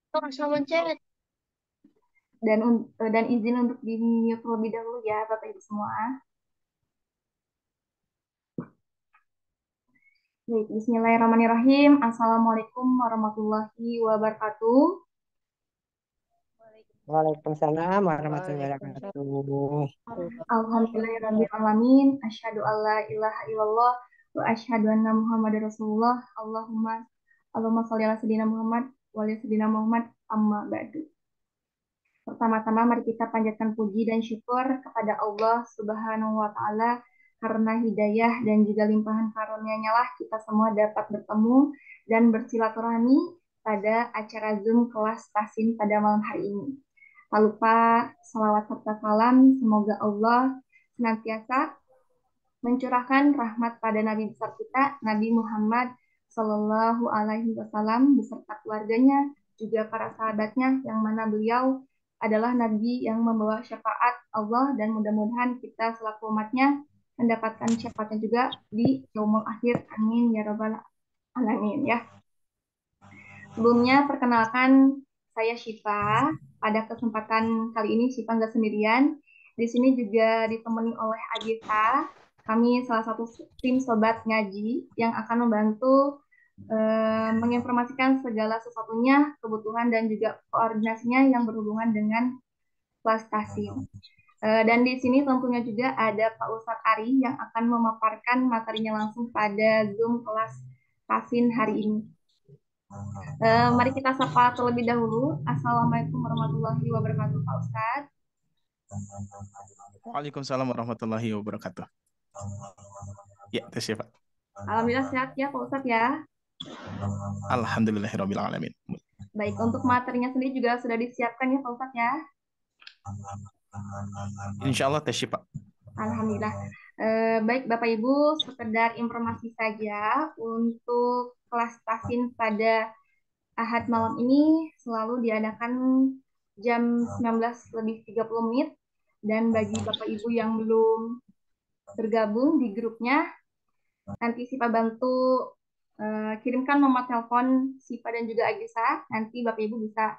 Sama chat. Dan izin untuk di-mute terlebih dahulu ya Bapak Ibu semua. Baik, Bismillahirrahmanirrahim. Assalamualaikum warahmatullahi wabarakatuh. Waalaikumsalam warahmatullahi Waalaikumsalam. wabarakatuh. Alhamdulillahirabbil alamin. Asyhadu alla ilaha illallah wa asyhadu anna Muhammadar Rasulullah. Allahumma shalli ala sayyidina Muhammad wa ala sayyidina Muhammad amma ba'du. Pertama-tama mari kita panjatkan puji dan syukur kepada Allah Subhanahu wa taala karena hidayah dan juga limpahan karunia-Nya lah kita semua dapat bertemu dan bersilaturahmi pada acara Zoom kelas Tasin pada malam hari ini. Tak lupa salawat serta salam semoga Allah senantiasa mencurahkan rahmat pada Nabi besar kita, Nabi Muhammad Sallallahu Alaihi Wasallam beserta keluarganya, juga para sahabatnya, yang mana beliau adalah Nabi yang membawa syafaat Allah dan mudah-mudahan kita selaku umatnya mendapatkan syafaatnya juga di yaumul akhir. Amin ya robbal alamin ya. Sebelumnya perkenalkan saya Syifa. Pada kesempatan kali ini Syifa nggak sendirian. Di sini juga ditemani oleh Agita. Kami salah satu tim sobat ngaji yang akan membantu menginformasikan segala sesuatunya, kebutuhan dan juga koordinasinya yang berhubungan dengan kelas Tasim. Dan di sini tentunya juga ada Pak Ustadz Ari yang akan memaparkan materinya langsung pada Zoom kelas Tasin hari ini. Mari kita sapa terlebih dahulu. Assalamualaikum warahmatullahi wabarakatuh, Pak Ustadz. Waalaikumsalam warahmatullahi wabarakatuh. Ya, tes ya, Pak. Alhamdulillah sehat ya, Pak Ustadz ya. Alhamdulillahirabbil alamin. Baik, untuk materinya sendiri juga sudah disiapkan ya, Pak Ustadz ya. Insyaallah tes ya, Pak. Alhamdulillah. Baik, Bapak Ibu, sekedar informasi saja untuk kelas Tasin pada Ahad malam ini selalu diadakan jam 19:30 dan bagi Bapak Ibu yang belum bergabung di grupnya, nanti Sipa bantu kirimkan nomor telepon Sipa dan juga Agisa. Nanti Bapak Ibu bisa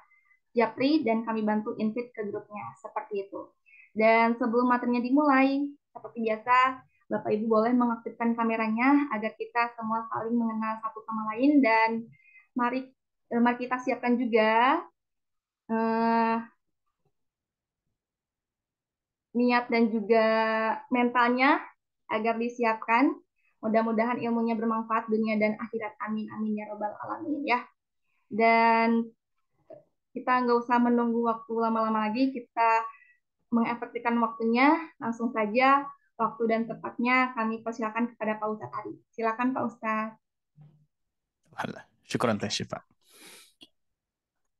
japri dan kami bantu invite ke grupnya. Seperti itu. Dan sebelum materinya dimulai, seperti biasa, Bapak Ibu boleh mengaktifkan kameranya agar kita semua saling mengenal satu sama lain. Dan mari, mari kita siapkan juga eh, niat dan juga mentalnya agar disiapkan. Mudah-mudahan ilmunya bermanfaat dunia dan akhirat. Amin, amin ya robbal alamin ya. Dan kita nggak usah menunggu waktu lama-lama lagi, kita mengefektifkan waktunya. Langsung saja waktu dan tepatnya kami persilakan kepada Pak Ustadz Ari. Silakan Pak Ustadz. Alhamdulillah. Syukran tes ya, Pak.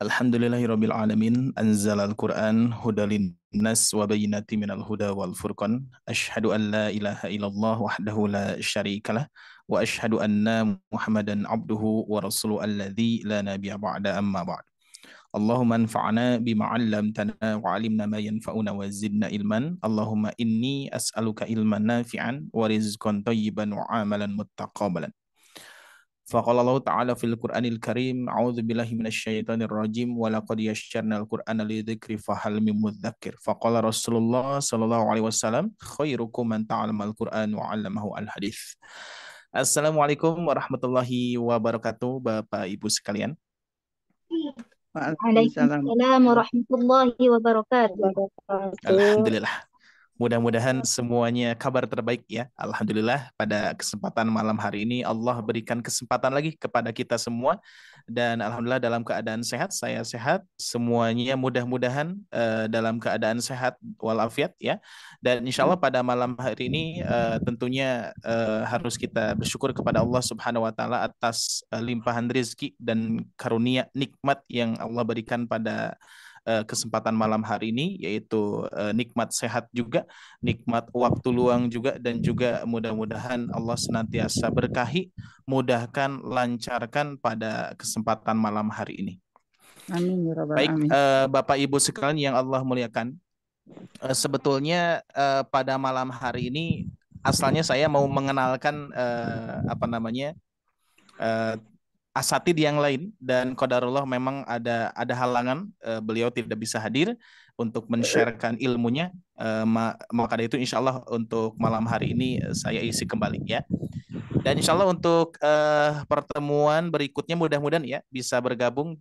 Alhamdulillahirabbil alamin. Anzalal Qur'an hudalin nas wa bayyinatin minal huda wal furqan. Asyhadu an la ilaha illallah wahdahu la syarikalah wa asyhadu anna Muhammadan abduhu wa rasuluhu alladzi la nabiyya ba'da amma ba'd. Allahumma anfa'na bima 'allamtana wa 'allimna ma yanfa'una wa zidna ilman. Allahumma inni as'aluka ilman nafi'an wa rizqan thayyiban wa 'amalan muttaqabbalan. Faqala Allah Ta'ala fil Qur'anil Karim, a'udzu billahi minasyaitonir rajim wa laqad yassarnal Qur'ana lidzikri fahal mim mudzakir. Faqala Rasulullah sallallahu alaihi wasallam, khairukum man ta'allamal Qur'an wa 'allamahu al-hadits. Assalamualaikum warahmatullahi wabarakatuh, Bapak Ibu sekalian. Waalaikumsalam Waalaikumsalam warahmatullahi wabarakatuh. wabarakatuh. Alhamdulillah. Mudah-mudahan semuanya kabar terbaik ya. Alhamdulillah pada kesempatan malam hari ini Allah berikan kesempatan lagi kepada kita semua. Dan Alhamdulillah dalam keadaan sehat, saya sehat. Semuanya mudah-mudahan dalam keadaan sehat walafiat ya. Dan insya Allah pada malam hari ini tentunya harus kita bersyukur kepada Allah Subhanahu Wa Taala atas limpahan rezeki dan karunia nikmat yang Allah berikan pada kesempatan malam hari ini, yaitu nikmat sehat juga, nikmat waktu luang juga, dan juga mudah-mudahan Allah senantiasa berkahi, mudahkan, lancarkan pada kesempatan malam hari ini. Amin ya rabbal Baik, alamin. Bapak Ibu sekalian yang Allah muliakan, sebetulnya pada malam hari ini asalnya saya mau mengenalkan apa namanya asatid yang lain dan qadarullah memang ada halangan, beliau tidak bisa hadir untuk men-sharekan ilmunya. Maka dari itu insya Allah untuk malam hari ini saya isi kembali ya. Dan insya Allah untuk pertemuan berikutnya mudah-mudahan ya bisa bergabung,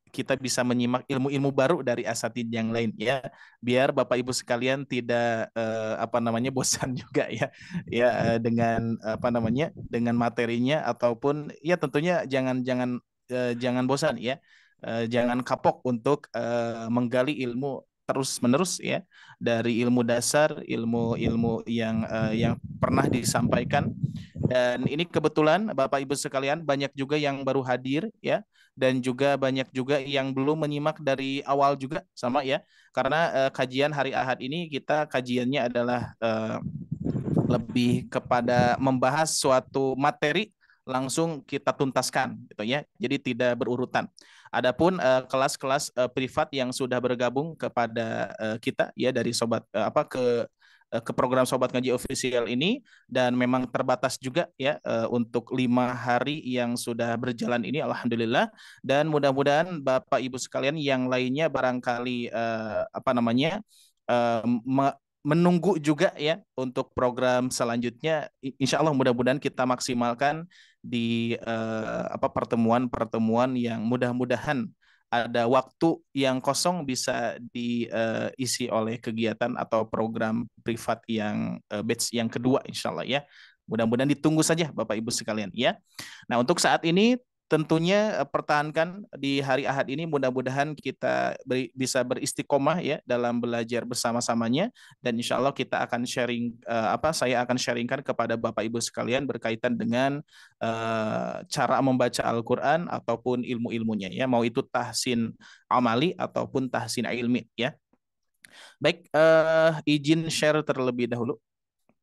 kita bisa menyimak ilmu-ilmu baru dari asatid yang lain ya, biar Bapak Ibu sekalian tidak apa namanya bosan juga ya, ya dengan apa namanya dengan materinya, ataupun ya tentunya jangan bosan ya. Jangan kapok untuk menggali ilmu terus menerus ya, dari ilmu dasar, ilmu-ilmu yang pernah disampaikan. Dan ini kebetulan Bapak Ibu sekalian banyak juga yang baru hadir ya, dan juga banyak juga yang belum menyimak dari awal juga sama ya. Karena kajian hari Ahad ini kita kajiannya adalah lebih kepada membahas suatu materi langsung kita tuntaskan gitu ya. Jadi tidak berurutan. Adapun kelas-kelas privat yang sudah bergabung kepada kita ya dari sobat ke program Sobat Ngaji Official ini, dan memang terbatas juga ya untuk 5 hari yang sudah berjalan ini alhamdulillah. Dan mudah-mudahan Bapak Ibu sekalian yang lainnya barangkali apa namanya eh, menunggu juga ya untuk program selanjutnya. Insya Allah mudah-mudahan kita maksimalkan di pertemuan-pertemuan yang mudah-mudahan ada waktu yang kosong bisa diisi oleh kegiatan atau program privat yang batch yang kedua insya Allah ya. Mudah-mudahan ditunggu saja Bapak Ibu sekalian ya. Nah untuk saat ini tentunya pertahankan di hari Ahad ini, mudah-mudahan kita bisa beristiqomah ya dalam belajar bersama-samanya, dan insya Allah kita akan sharing saya akan sharingkan kepada Bapak Ibu sekalian berkaitan dengan cara membaca Al-Quran ataupun ilmu-ilmunya ya, mau itu tahsin amali ataupun tahsin ilmi ya. Baik, izin share terlebih dahulu.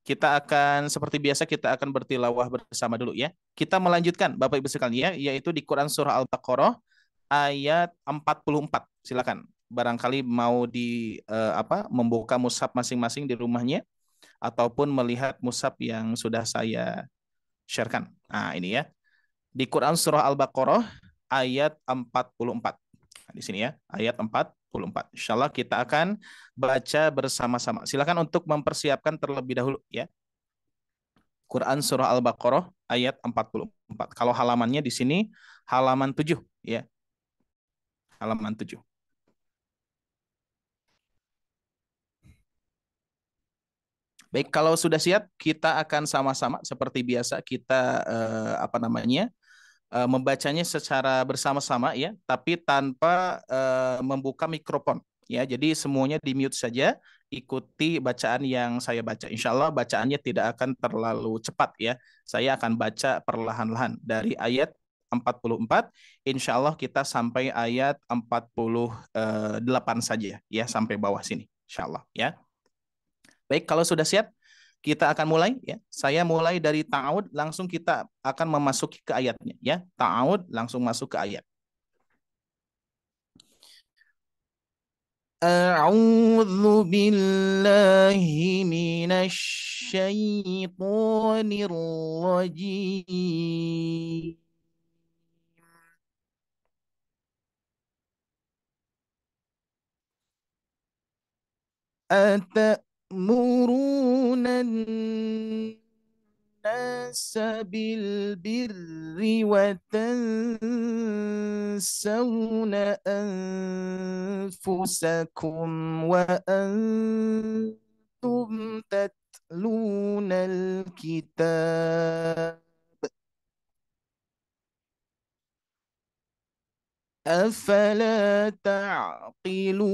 Kita akan seperti biasa kita akan bertilawah bersama dulu ya. Kita melanjutkan Bapak Ibu sekalian ya, yaitu di Quran surah Al-Baqarah ayat 44. Silakan. Barangkali mau membuka mushaf masing-masing di rumahnya ataupun melihat mushaf yang sudah saya sharekan. Nah, ini ya. Di Quran surah Al-Baqarah ayat 44. Nah, di sini ya, ayat 44. Insyaallah kita akan baca bersama-sama. Silakan untuk mempersiapkan terlebih dahulu ya. Quran surah Al-Baqarah ayat 44. Kalau halamannya di sini halaman 7 ya. Halaman 7. Baik, kalau sudah siap kita akan sama-sama seperti biasa kita membacanya secara bersama-sama ya, tapi tanpa membuka mikrofon ya. Jadi semuanya di mute saja, ikuti bacaan yang saya baca. Insya Allah bacaannya tidak akan terlalu cepat ya. Saya akan baca perlahan-lahan dari ayat 44. Insya Allah kita sampai ayat 48 saja ya, sampai bawah sini. Insya Allah ya. Baik, kalau sudah siap, kita akan mulai ya. Saya mulai dari ta'awud, langsung kita akan memasuki ke ayatnya ya. Ta'awud langsung masuk ke ayat. A'udzu billahi minasy syaithanir rajim. أتأمرون الناس بالبر وتنسون أنفسكم وأنتم تتلون الكتاب أفلا تعقلون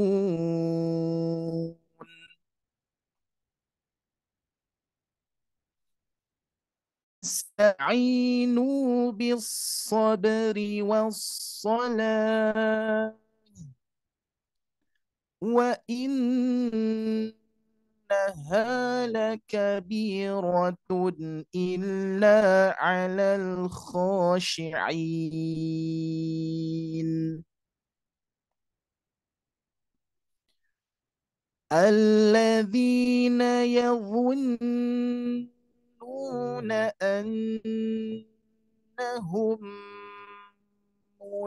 استعينوا بالصبر والصلاة وإنها لكبيرة إلا على الخاشعين الذين يظنون أنهم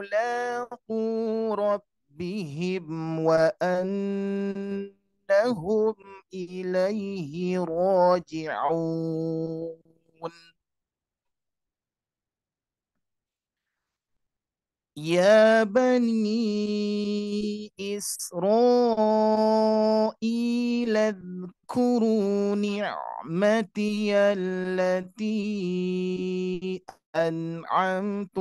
ملاقو ربهم وأنهم إليه راجعون. يا بني إسرائيل اذكروا نعمتي التي أنعمت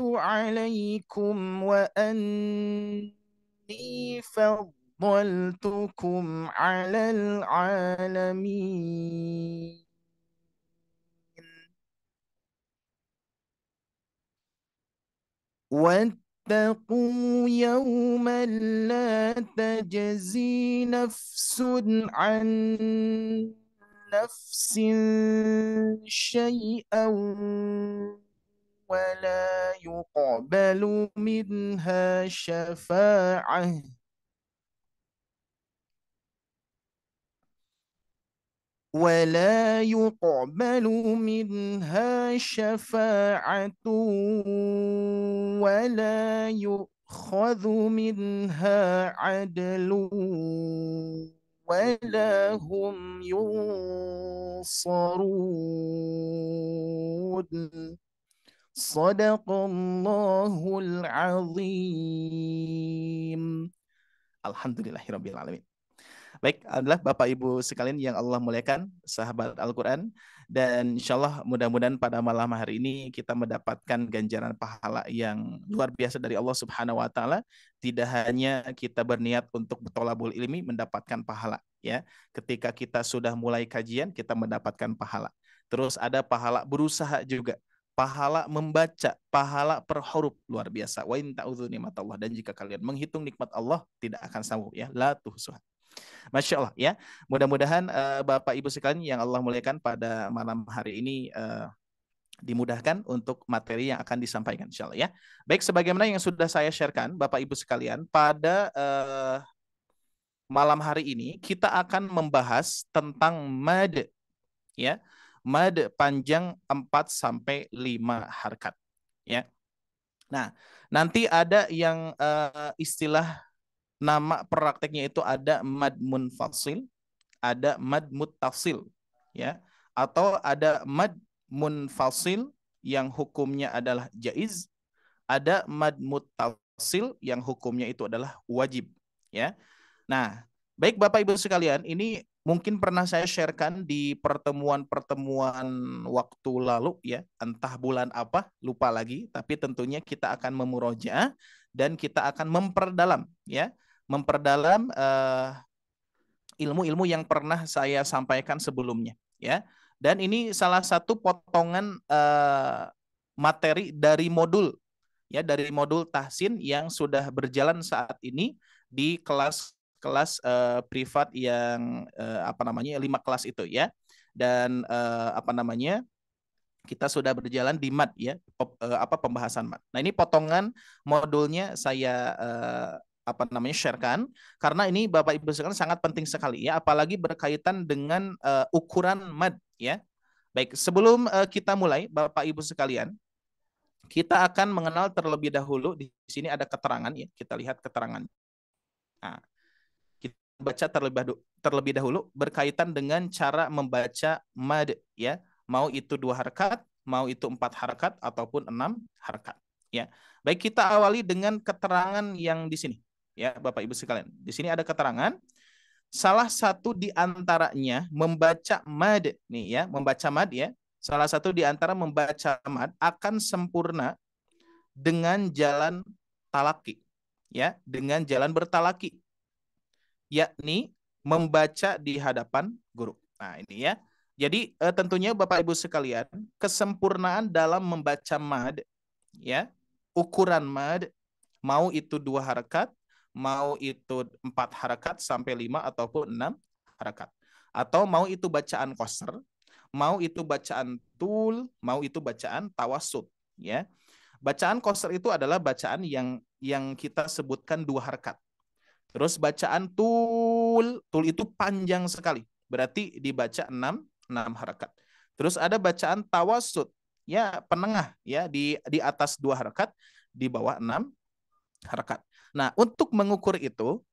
عليكم وأني فضلتكم على العالمين. واتقوا يوما لا تجزي نفس عن نفس شيئا ولا يقبل منها شفاعة ولا يؤخذ منها عدل ولا هم ينصرون. صدق الله العظيم. Alhamdulillahirabbil alamin. Baik, adalah Bapak Ibu sekalian yang Allah muliakan, sahabat Al-Quran. Dan insya Allah mudah-mudahan pada malam hari ini kita mendapatkan ganjaran pahala yang luar biasa dari Allah Subhanahu wa Ta'ala. Tidak hanya kita berniat untuk bertolabul ilmi mendapatkan pahala, ya. Ketika kita sudah mulai kajian, kita mendapatkan pahala. Terus ada pahala berusaha juga. Pahala membaca, pahala per huruf, luar biasa. Wa in ta'udzu nikmatallah, dan jika kalian menghitung nikmat Allah tidak akan sanggup, ya. La tuhsuha. Masya Allah, ya. Mudah-mudahan Bapak Ibu sekalian yang Allah muliakan pada malam hari ini dimudahkan untuk materi yang akan disampaikan, insya Allah, ya. Baik, sebagaimana yang sudah saya sharekan Bapak Ibu sekalian, pada malam hari ini kita akan membahas tentang mad, ya. Mad panjang 4 sampai 5 harkat, ya. Nah, nanti ada yang istilah nama prakteknya itu ada mad munfasil, ada mad muttasil, ya, atau ada mad munfasil yang hukumnya adalah jaiz, ada mad muttasil yang hukumnya itu adalah wajib, ya. Nah, baik Bapak Ibu sekalian, ini mungkin pernah saya sharekan di pertemuan-pertemuan waktu lalu, ya, entah bulan apa, lupa lagi, tapi tentunya kita akan memurojaah dan kita akan memperdalam, ya, memperdalam ilmu-ilmu yang pernah saya sampaikan sebelumnya, ya. Dan ini salah satu potongan materi dari modul, ya, dari modul tahsin yang sudah berjalan saat ini di kelas privat yang 5 kelas itu, ya. Dan kita sudah berjalan di mat, ya, pembahasan mat. Nah, ini potongan modulnya saya sharekan, karena ini Bapak Ibu sekalian sangat penting sekali, ya, apalagi berkaitan dengan ukuran mad, ya. Baik, sebelum kita mulai Bapak Ibu sekalian, kita akan mengenal terlebih dahulu. Di sini ada keterangan, ya, kita lihat keterangan. Nah, kita baca terlebih dahulu berkaitan dengan cara membaca mad, ya, mau itu 2 harkat, mau itu 4 harkat ataupun 6 harkat, ya. Baik, kita awali dengan keterangan yang di sini, ya, Bapak Ibu sekalian. Di sini ada keterangan salah satu di antaranya membaca mad, nih, ya, membaca mad, ya. Salah satu di antara membaca mad akan sempurna dengan jalan talaki, ya, dengan jalan bertalaki, yakni membaca di hadapan guru. Nah, ini, ya. Jadi tentunya Bapak Ibu sekalian, kesempurnaan dalam membaca mad, ya, ukuran mad, mau itu 2 harakat, mau itu 4 harakat sampai 5 ataupun 6 harakat. Atau mau itu bacaan qasr, mau itu bacaan tul, mau itu bacaan tawassut, ya. Bacaan qasr itu adalah bacaan yang kita sebutkan 2 harakat. Terus bacaan tul, tul itu panjang sekali. Berarti dibaca 6 harakat. Terus ada bacaan tawasud, ya penengah, ya di atas 2 harakat, di bawah 6 harakat. Nah, untuk mengukur itu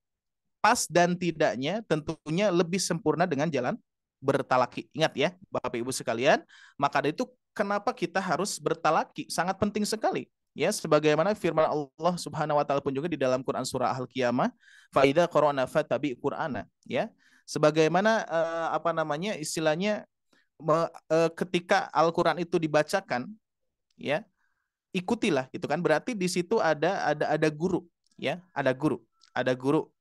pas dan tidaknya tentunya lebih sempurna dengan jalan bertalaki. Ingat ya, Bapak Ibu sekalian, maka dari itu kenapa kita harus bertalaki? Sangat penting sekali. Ya, sebagaimana firman Allah Subhanahu wa taala pun juga di dalam Quran surah Al-Qiyamah, fa idza qara'na fatabi Qur'ana, ya. Sebagaimana apa namanya istilahnya ketika Al-Qur'an itu dibacakan, ya, ikutilah gitu kan. Berarti di situ ada guru, ya, ada guru.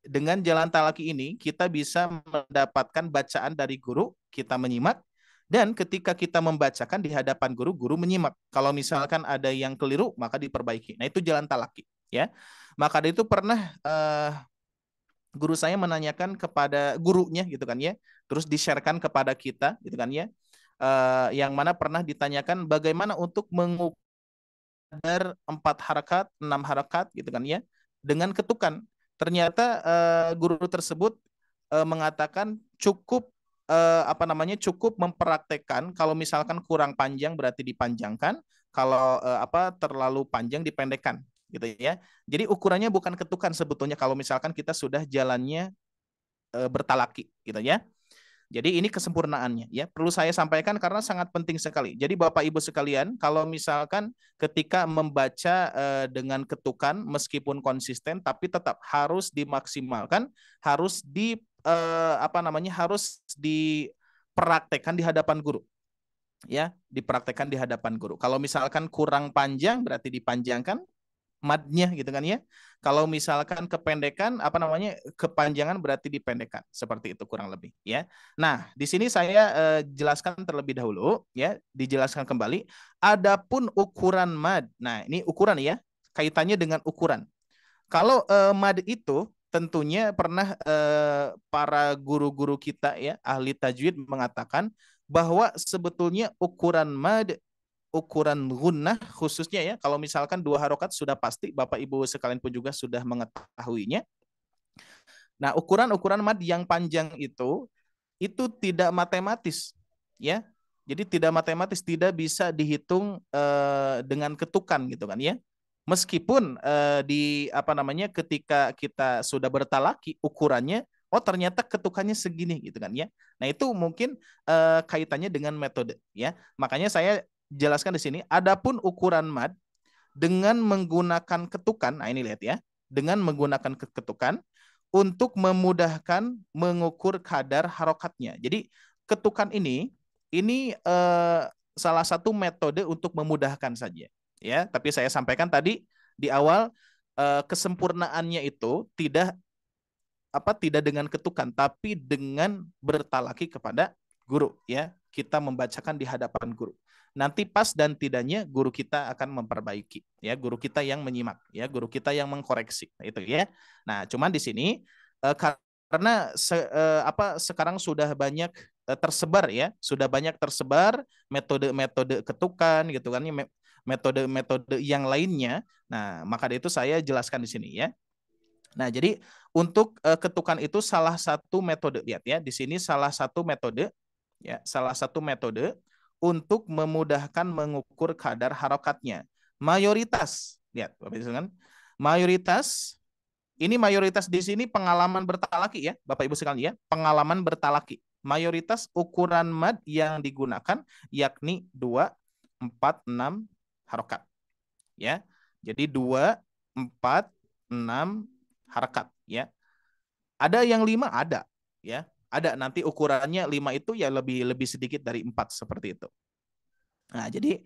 Dengan jalan talaki ini kita bisa mendapatkan bacaan dari guru, kita menyimak, dan ketika kita membacakan di hadapan guru, guru menyimak. Kalau misalkan ada yang keliru, maka diperbaiki. Nah, itu jalan talaki, ya. Maka itu pernah guru saya menanyakan kepada gurunya gitu kan ya, terus di-sharekan kepada kita gitu kan ya. Yang mana pernah ditanyakan bagaimana untuk mengukur 4 harakat, 6 harakat gitu kan ya, dengan ketukan. Ternyata guru tersebut mengatakan cukup apa namanya cukup mempraktekkan, kalau misalkan kurang panjang berarti dipanjangkan, kalau apa terlalu panjang dipendekkan gitu ya. Jadi ukurannya bukan ketukan sebetulnya kalau misalkan kita sudah jalannya bertalaki gitu ya. Jadi ini kesempurnaannya ya, perlu saya sampaikan karena sangat penting sekali. Jadi Bapak Ibu sekalian, kalau misalkan ketika membaca dengan ketukan meskipun konsisten tapi tetap harus dimaksimalkan, harus di apa namanya harus dipraktekkan di hadapan guru. Ya, dipraktekkan di hadapan guru. Kalau misalkan kurang panjang berarti dipanjangkan madnya gitu kan ya. Kalau misalkan kependekan apa namanya kepanjangan berarti dipendekkan. Seperti itu kurang lebih ya. Nah, di sini saya jelaskan terlebih dahulu ya, dijelaskan kembali. Adapun ukuran mad. Nah, ini ukuran ya. Kaitannya dengan ukuran. Kalau mad itu tentunya pernah para guru-guru kita ya, ahli tajwid mengatakan bahwa sebetulnya ukuran mad, ukuran gunnah khususnya ya, kalau misalkan 2 harokat sudah pasti, Bapak Ibu sekalian pun juga sudah mengetahuinya. Nah, ukuran-ukuran mad yang panjang itu tidak matematis ya. Jadi tidak matematis, tidak bisa dihitung dengan ketukan gitu kan ya. Meskipun di apa namanya ketika kita sudah bertalaki ukurannya, oh ternyata ketukannya segini gitu kan ya. Nah, itu mungkin kaitannya dengan metode ya. Makanya saya jelaskan di sini, adapun ukuran mad dengan menggunakan ketukan. Nah, ini lihat ya. Dengan menggunakan ketukan untuk memudahkan mengukur kadar harokatnya. Jadi ketukan ini salah satu metode untuk memudahkan saja ya. Tapi saya sampaikan tadi di awal kesempurnaannya itu tidak dengan ketukan tapi dengan bertalaki kepada guru ya. Kita membacakan di hadapan guru. Nanti pas dan tidaknya guru kita akan memperbaiki ya, guru kita yang menyimak ya, guru kita yang mengkoreksi itu ya. Nah, cuman di sini karena sekarang sudah banyak tersebar ya, sudah banyak tersebar metode-metode ketukan gitu kan, metode-metode yang lainnya. Nah, maka dari itu saya jelaskan di sini ya. Nah, jadi untuk ketukan itu salah satu metode, lihat ya, di sini salah satu metode ya, salah satu metode untuk memudahkan mengukur kadar harokatnya. Mayoritas, lihat Bapak Ibu kan, mayoritas ini mayoritas di sini pengalaman bertalaki ya, Bapak Ibu sekalian ya, pengalaman bertalaki. Mayoritas ukuran mad yang digunakan yakni 2, 4, 6 harokat. Ya. Jadi 2, 4, 6 harokat ya. Ada yang 5 ada ya. Ada nanti ukurannya 5 itu ya lebih sedikit dari 4 seperti itu. Nah, jadi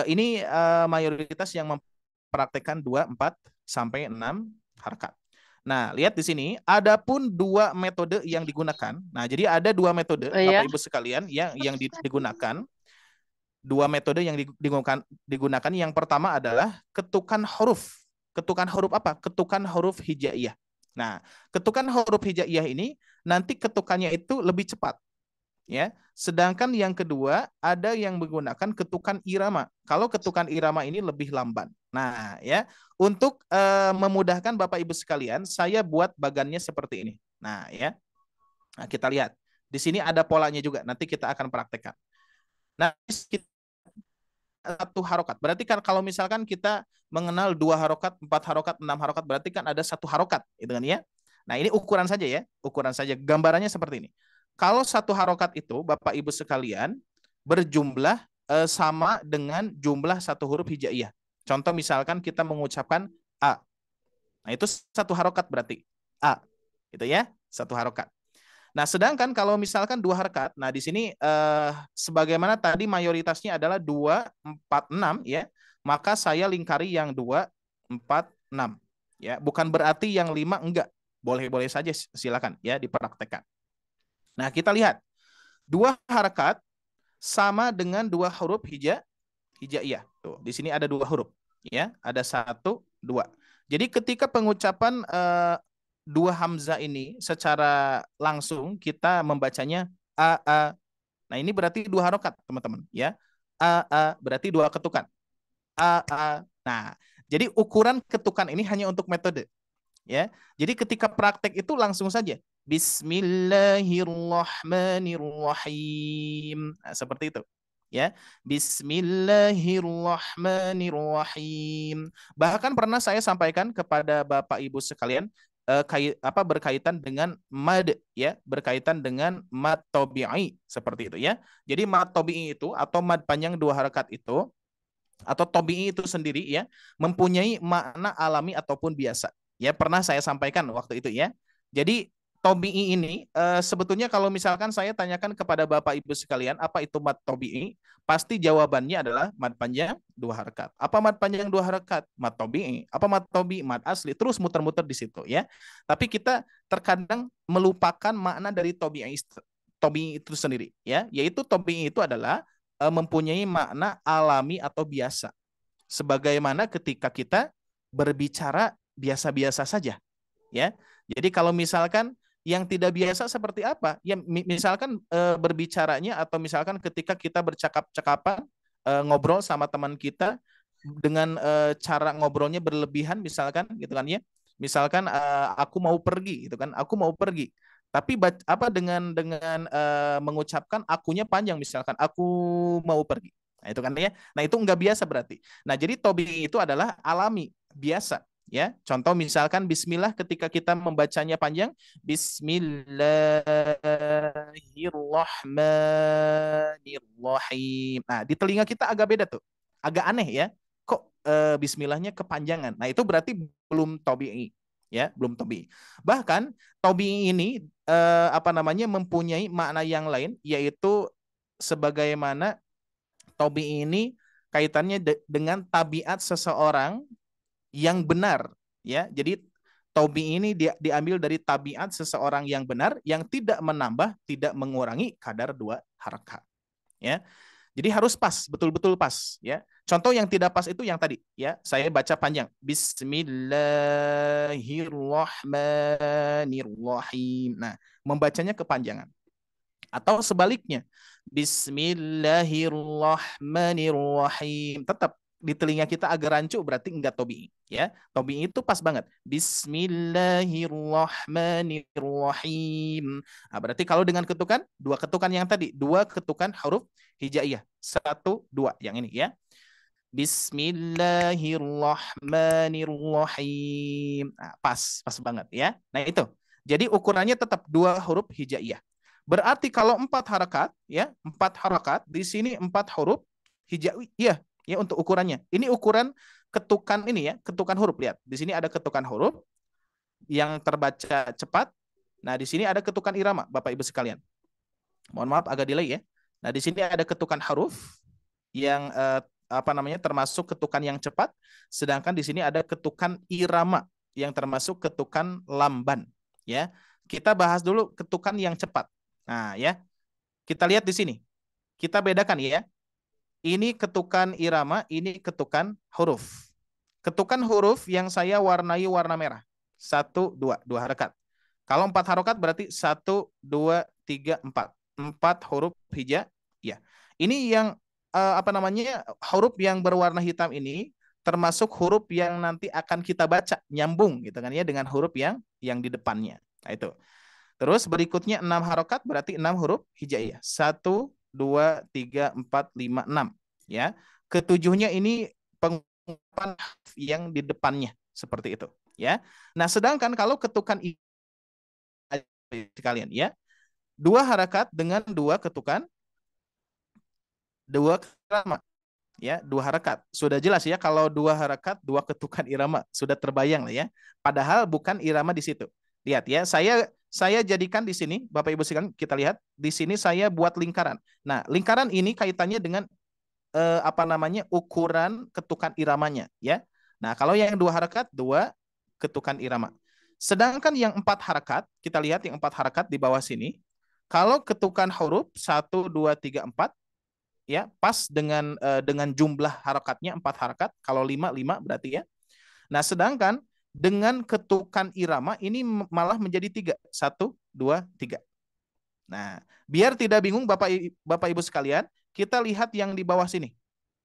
ini mayoritas yang mempraktekkan 2, 4 sampai 6 harokat. Nah, lihat di sini, adapun 2 metode yang digunakan. Nah, jadi ada 2 metode, Bapak Ibu sekalian, yang digunakan. 2 metode yang digunakan. Yang pertama adalah ketukan huruf. Ketukan huruf apa? Ketukan huruf hijaiyah. Nah, ketukan huruf hijaiyah ini nanti ketukannya itu lebih cepat. ya. Sedangkan yang kedua ada yang menggunakan ketukan irama. Kalau ketukan irama ini lebih lamban. Nah, ya, untuk memudahkan Bapak Ibu sekalian, saya buat bagannya seperti ini. Nah, ya. Nah, kita lihat. Di sini ada polanya juga. Nanti kita akan praktekkan. Nah, satu harokat. Berarti kan kalau misalkan kita mengenal 2 harokat, 4 harokat, 6 harokat, berarti kan ada 1 harokat, gitu kan ya. Nah, ini ukuran saja ya, ukuran saja. Gambarannya seperti ini. Kalau 1 harokat itu, Bapak Ibu sekalian, berjumlah sama dengan jumlah 1 huruf hijaiyah. Contoh misalkan kita mengucapkan A. Nah, itu 1 harokat berarti. A. Gitu ya, 1 harokat. Nah, sedangkan kalau misalkan 2 harokat, nah di sini sebagaimana tadi mayoritasnya adalah 2, 4, 6 ya, maka saya lingkari yang 2, 4, 6 ya. Bukan berarti yang 5 enggak. Boleh-boleh saja, silakan ya dipraktekkan. Nah, kita lihat 2 harokat sama dengan 2 huruf hijaiyah. Tuh, di sini ada 2 huruf ya, ada 1, 2. Jadi ketika pengucapan 2 hamzah ini secara langsung kita membacanya a. Nah, ini berarti 2 harokat, teman-teman, ya. A berarti 2 ketukan. A. Nah, jadi ukuran ketukan ini hanya untuk metode, ya. Jadi ketika praktek itu langsung saja Bismillahirrahmanirrahim. Nah, seperti itu. Ya, Bismillahirrahmanirrahim. Bahkan pernah saya sampaikan kepada Bapak Ibu sekalian berkaitan dengan mad, ya, berkaitan dengan mad tabi'i seperti itu ya. Jadi mad tabi'i itu atau mad panjang 2 harokat itu atau tabi'i itu sendiri ya mempunyai makna alami ataupun biasa. Ya, pernah saya sampaikan waktu itu ya. Jadi tabi'i ini sebetulnya kalau misalkan saya tanyakan kepada Bapak Ibu sekalian apa itu mad tabi'i, pasti jawabannya adalah mad panjang 2 harokat. Apa mad panjang 2 harokat? Mad tabi'i. Apa mad tabi'i? Mad asli. Terus muter-muter di situ ya. Tapi kita terkadang melupakan makna dari tabi'i itu sendiri ya, yaitu tabi'i itu adalah mempunyai makna alami atau biasa. Sebagaimana ketika kita berbicara biasa-biasa saja, ya. Jadi kalau misalkan yang tidak biasa seperti apa? Ya misalkan berbicaranya atau misalkan ketika kita bercakap-cakapan ngobrol sama teman kita dengan cara ngobrolnya berlebihan misalkan gitu kan ya. Misalkan aku mau pergi gitu kan. Aku mau pergi. Tapi dengan mengucapkan akunya panjang misalkan aku mau pergi. Nah, itu kan ya. Nah, itu enggak biasa berarti. Nah, jadi tobi itu adalah alami, biasa ya. Contoh misalkan bismillah ketika kita membacanya panjang, bismillahirrahmanirrahim. Nah, di telinga kita agak beda tuh. Agak aneh ya. Kok bismillahnya kepanjangan. Nah, itu berarti belum tobi ya, belum tobi. Bahkan tobi ini mempunyai makna yang lain yaitu sebagaimana tobi ini kaitannya dengan tabiat seseorang yang benar ya. Jadi tobi ini diambil dari tabiat seseorang yang benar yang tidak menambah, tidak mengurangi kadar 2 harokat ya. Jadi harus pas, betul-betul pas ya. Contoh yang tidak pas itu yang tadi ya, saya baca panjang. Bismillahirrahmanirrahim. Nah, membacanya kepanjangan. Atau sebaliknya, Bismillahirrahmanirrahim. Tetap di telinga kita agak rancu berarti enggak tobi ya. Tobi itu pas banget. Bismillahirrahmanirrahim. Nah, berarti kalau dengan ketukan 2 ketukan yang tadi, 2 ketukan huruf hijaiyah. 1, 2 yang ini ya. Bismillahirrahmanirrahim. Nah, pas banget ya. Nah, itu. Jadi ukurannya tetap 2 huruf hijaiyah. Berarti kalau 4 harokat ya, 4 harokat di sini 4 huruf hijaiyah ya untuk ukurannya. Ini ukuran ketukan ini ya, ketukan huruf. Lihat, di sini ada ketukan huruf yang terbaca cepat. Nah, di sini ada ketukan irama, Bapak Ibu sekalian. Mohon maaf agak delay ya. Nah, di sini ada ketukan huruf yang termasuk ketukan yang cepat, sedangkan di sini ada ketukan irama yang termasuk ketukan lamban ya. Kita bahas dulu ketukan yang cepat. Nah, ya. Kita lihat di sini. Kita bedakan ya. Ini ketukan irama, ini ketukan huruf. Ketukan huruf yang saya warnai warna merah. 1, 2 harokat. Kalau 4 harokat berarti 1, 2, 3, 4. 4 huruf hijaiyah. Ini yang huruf yang berwarna hitam ini termasuk huruf yang nanti akan kita baca nyambung gitu kan ya dengan huruf yang di depannya. Nah, itu. Terus berikutnya 6 harokat berarti 6 huruf hijaiyah. 1, 2, 3, 4, 5, 6. Ya. Ketujuhnya ini pengungkapan yang di depannya seperti itu. Ya. Nah, sedangkan kalau ketukan sekalian ya, 2 harakat dengan 2 ketukan, 2 irama. Ya, 2 harakat. Sudah jelas ya kalau 2 harakat, 2 ketukan irama. Sudah terbayang lah ya. Padahal bukan irama di situ. Lihat ya, saya jadikan di sini, Bapak Ibu sekalian, kita lihat di sini saya buat lingkaran. Nah, lingkaran ini kaitannya dengan ukuran ketukan iramanya ya. Nah, kalau yang 2 harakat, 2 ketukan irama. Sedangkan yang 4 harakat, kita lihat yang 4 harakat di bawah sini. Kalau ketukan huruf 1, 2, 3, 4 ya, pas dengan jumlah harakatnya 4 harakat. Kalau 5 berarti ya. Nah, sedangkan dengan ketukan irama ini malah menjadi 3. 1, 2, 3. Nah, biar tidak bingung Bapak Ibu sekalian, kita lihat yang di bawah sini.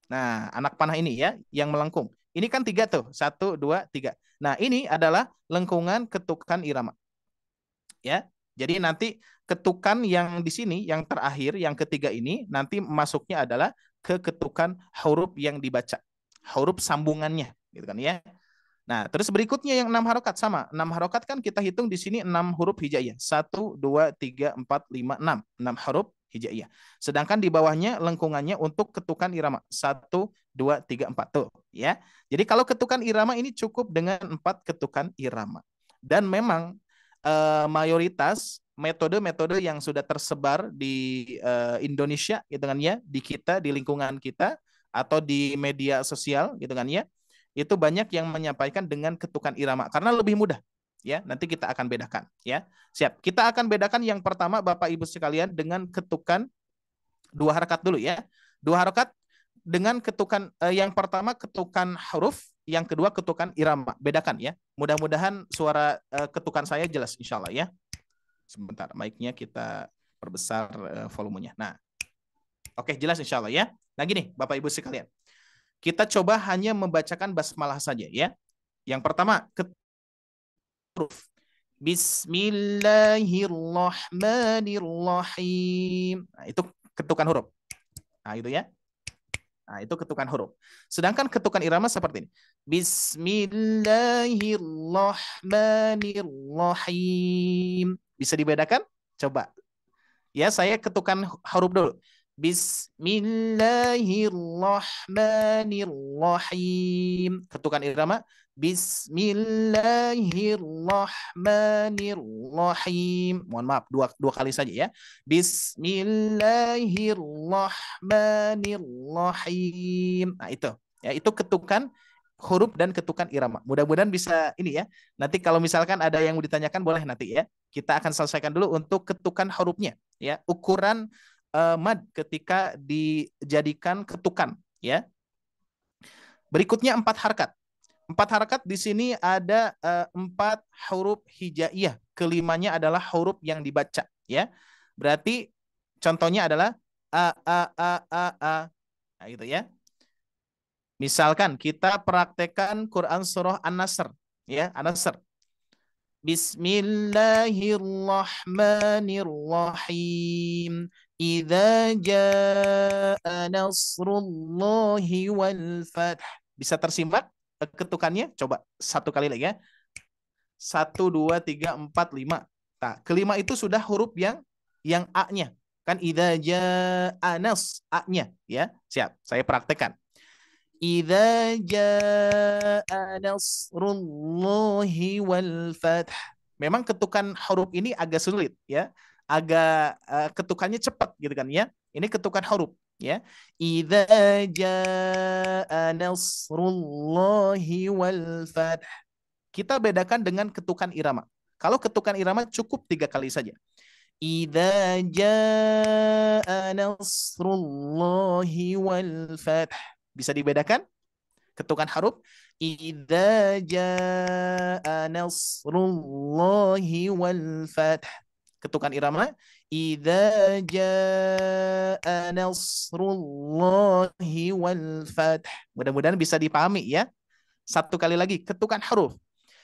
Nah, anak panah ini ya, yang melengkung. Ini kan 3 tuh. 1, 2, 3. Nah, ini adalah lengkungan ketukan irama. Ya. Jadi nanti ketukan yang di sini, yang terakhir, yang ketiga ini, nanti masuknya adalah ke ketukan huruf yang dibaca. Huruf sambungannya, gitu kan ya. Nah, terus berikutnya yang 6 harokat sama. 6 harokat kan kita hitung di sini 6 huruf hijaiyah. 1, 2, 3, 4, 5, 6. 6 huruf hijaiyah. Sedangkan di bawahnya lengkungannya untuk ketukan irama. 1, 2, 3, 4 tuh, ya. Jadi kalau ketukan irama ini cukup dengan 4 ketukan irama. Dan memang mayoritas metode-metode yang sudah tersebar di Indonesia gitu kan ya, di kita, di lingkungan kita atau di media sosial gitu kan ya, itu banyak yang menyampaikan dengan ketukan irama karena lebih mudah ya. Nanti kita akan bedakan ya. Siap. Kita akan bedakan yang pertama Bapak Ibu sekalian dengan ketukan 2 harakat dulu ya. 2 harakat dengan ketukan yang pertama ketukan huruf, yang kedua ketukan irama. Bedakan ya. Mudah-mudahan suara ketukan saya jelas insya Allah ya. Sebentar, mic-nya kita perbesar volumenya. Nah, oke, jelas insya Allah ya. Nah gini Bapak Ibu sekalian, kita coba hanya membacakan basmalah saja ya. Yang pertama huruf. Bismillahirrahmanirrahim. Nah, itu ketukan huruf. Nah, itu ya. Nah, itu ketukan huruf. Sedangkan ketukan irama seperti ini. Bismillahirrahmanirrahim. Bisa dibedakan? Coba. Ya, saya ketukan huruf dulu. Bismillahirrahmanirrahim. Ketukan irama. Bismillahirrahmanirrahim. Mohon maaf, dua kali saja ya. Bismillahirrahmanirrahim. Nah, itu. Ya, itu ketukan huruf dan ketukan irama. Mudah-mudahan bisa ini ya. Nanti kalau misalkan ada yang mau ditanyakan boleh nanti ya. Kita akan selesaikan dulu untuk ketukan hurufnya ya. Ukuran mad ketika dijadikan ketukan ya. Berikutnya 4 harakat. 4 harakat di sini ada 4 huruf hijaiyah. Kelimanya adalah huruf yang dibaca ya. Berarti contohnya adalah a. Nah, gitu ya. Misalkan kita praktekkan Quran surah An-Nasr ya, An-Nasr. Bismillahirrahmanirrahim. Idza jaa nasrullahi wal fath. Bisa tersimak ketukannya? Coba satu kali lagi ya. 1, 2, 3, 4, 5. Nah, kelima itu sudah huruf yang A-nya. Kan idza jaa A-nya ya. Siap, saya praktekkan. Idza jaa nasrullahi wal fath. Memang ketukan huruf ini agak sulit ya. Agak ketukannya cepat gitu kan ya. Ini ketukan huruf ya. Idza jaa nasrullahi wal fath. Kita bedakan dengan ketukan irama. Kalau ketukan irama cukup 3 kali saja. Idza jaa nasrullahi wal fath. Bisa dibedakan? Ketukan huruf. Idza jaa nasrullahi wal fath. Ketukan irama. Idza jaa nasrullahi wal fath. Mudah-mudahan bisa dipahami ya. Satu kali lagi, ketukan huruf.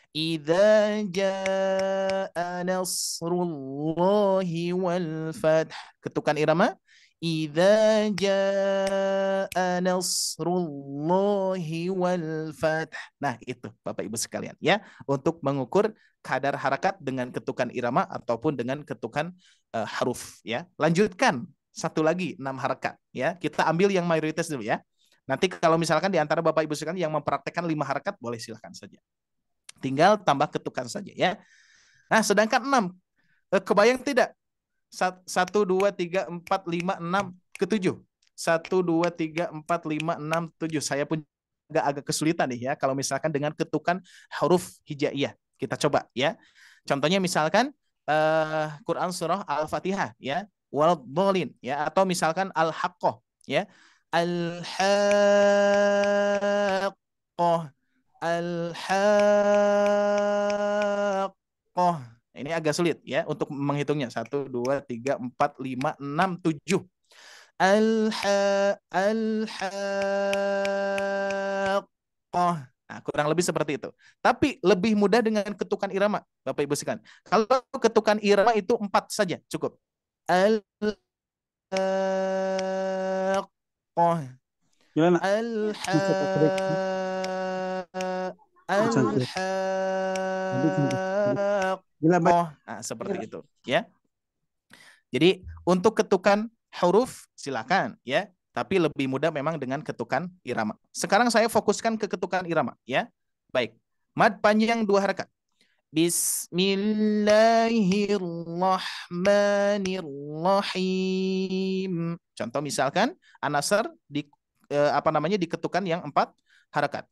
Idza jaa nasrullahi wal fath. Ketukan irama. Idza jaa nasrullahi wal fath. Nah, itu Bapak Ibu sekalian ya, untuk mengukur kadar harakat dengan ketukan irama ataupun dengan ketukan huruf ya. Lanjutkan satu lagi 6 harakat ya. Kita ambil yang mayoritas dulu ya. Nanti kalau misalkan di antara Bapak Ibu sekalian yang mempraktekkan 5 harakat boleh silahkan saja. Tinggal tambah ketukan saja ya. Nah, sedangkan 6 kebayang tidak? 1, 2, 3, 4, 5, 6, ke-7. 1, 2, 3, 4, 5, 6, 7. Saya pun agak kesulitan nih ya kalau misalkan dengan ketukan huruf hijaiyah. Kita coba ya. Contohnya misalkan Quran surah Al-Fatihah ya, waladhdallin ya, atau misalkan Al-Haqqah ya. Al-Haqqah, Al-Haqqah. Ini agak sulit ya untuk menghitungnya. 1, 2, 3, 4, 5, 6, 7. Al-Haqqah. Nah, kurang lebih seperti itu. Tapi lebih mudah dengan ketukan irama, Bapak Ibu sekalian. Kalau ketukan irama itu 4 saja, cukup. Al-Haqqah. Gimana? Al-Haqqah. Nah, seperti itu ya. Jadi untuk ketukan huruf silakan ya, tapi lebih mudah memang dengan ketukan irama. Sekarang saya fokuskan ke ketukan irama ya. Baik. Mad panjang 2 harakat. Bismillahirrahmanirrahim. Contoh misalkan An-Nasr di diketukan yang 4 harakat.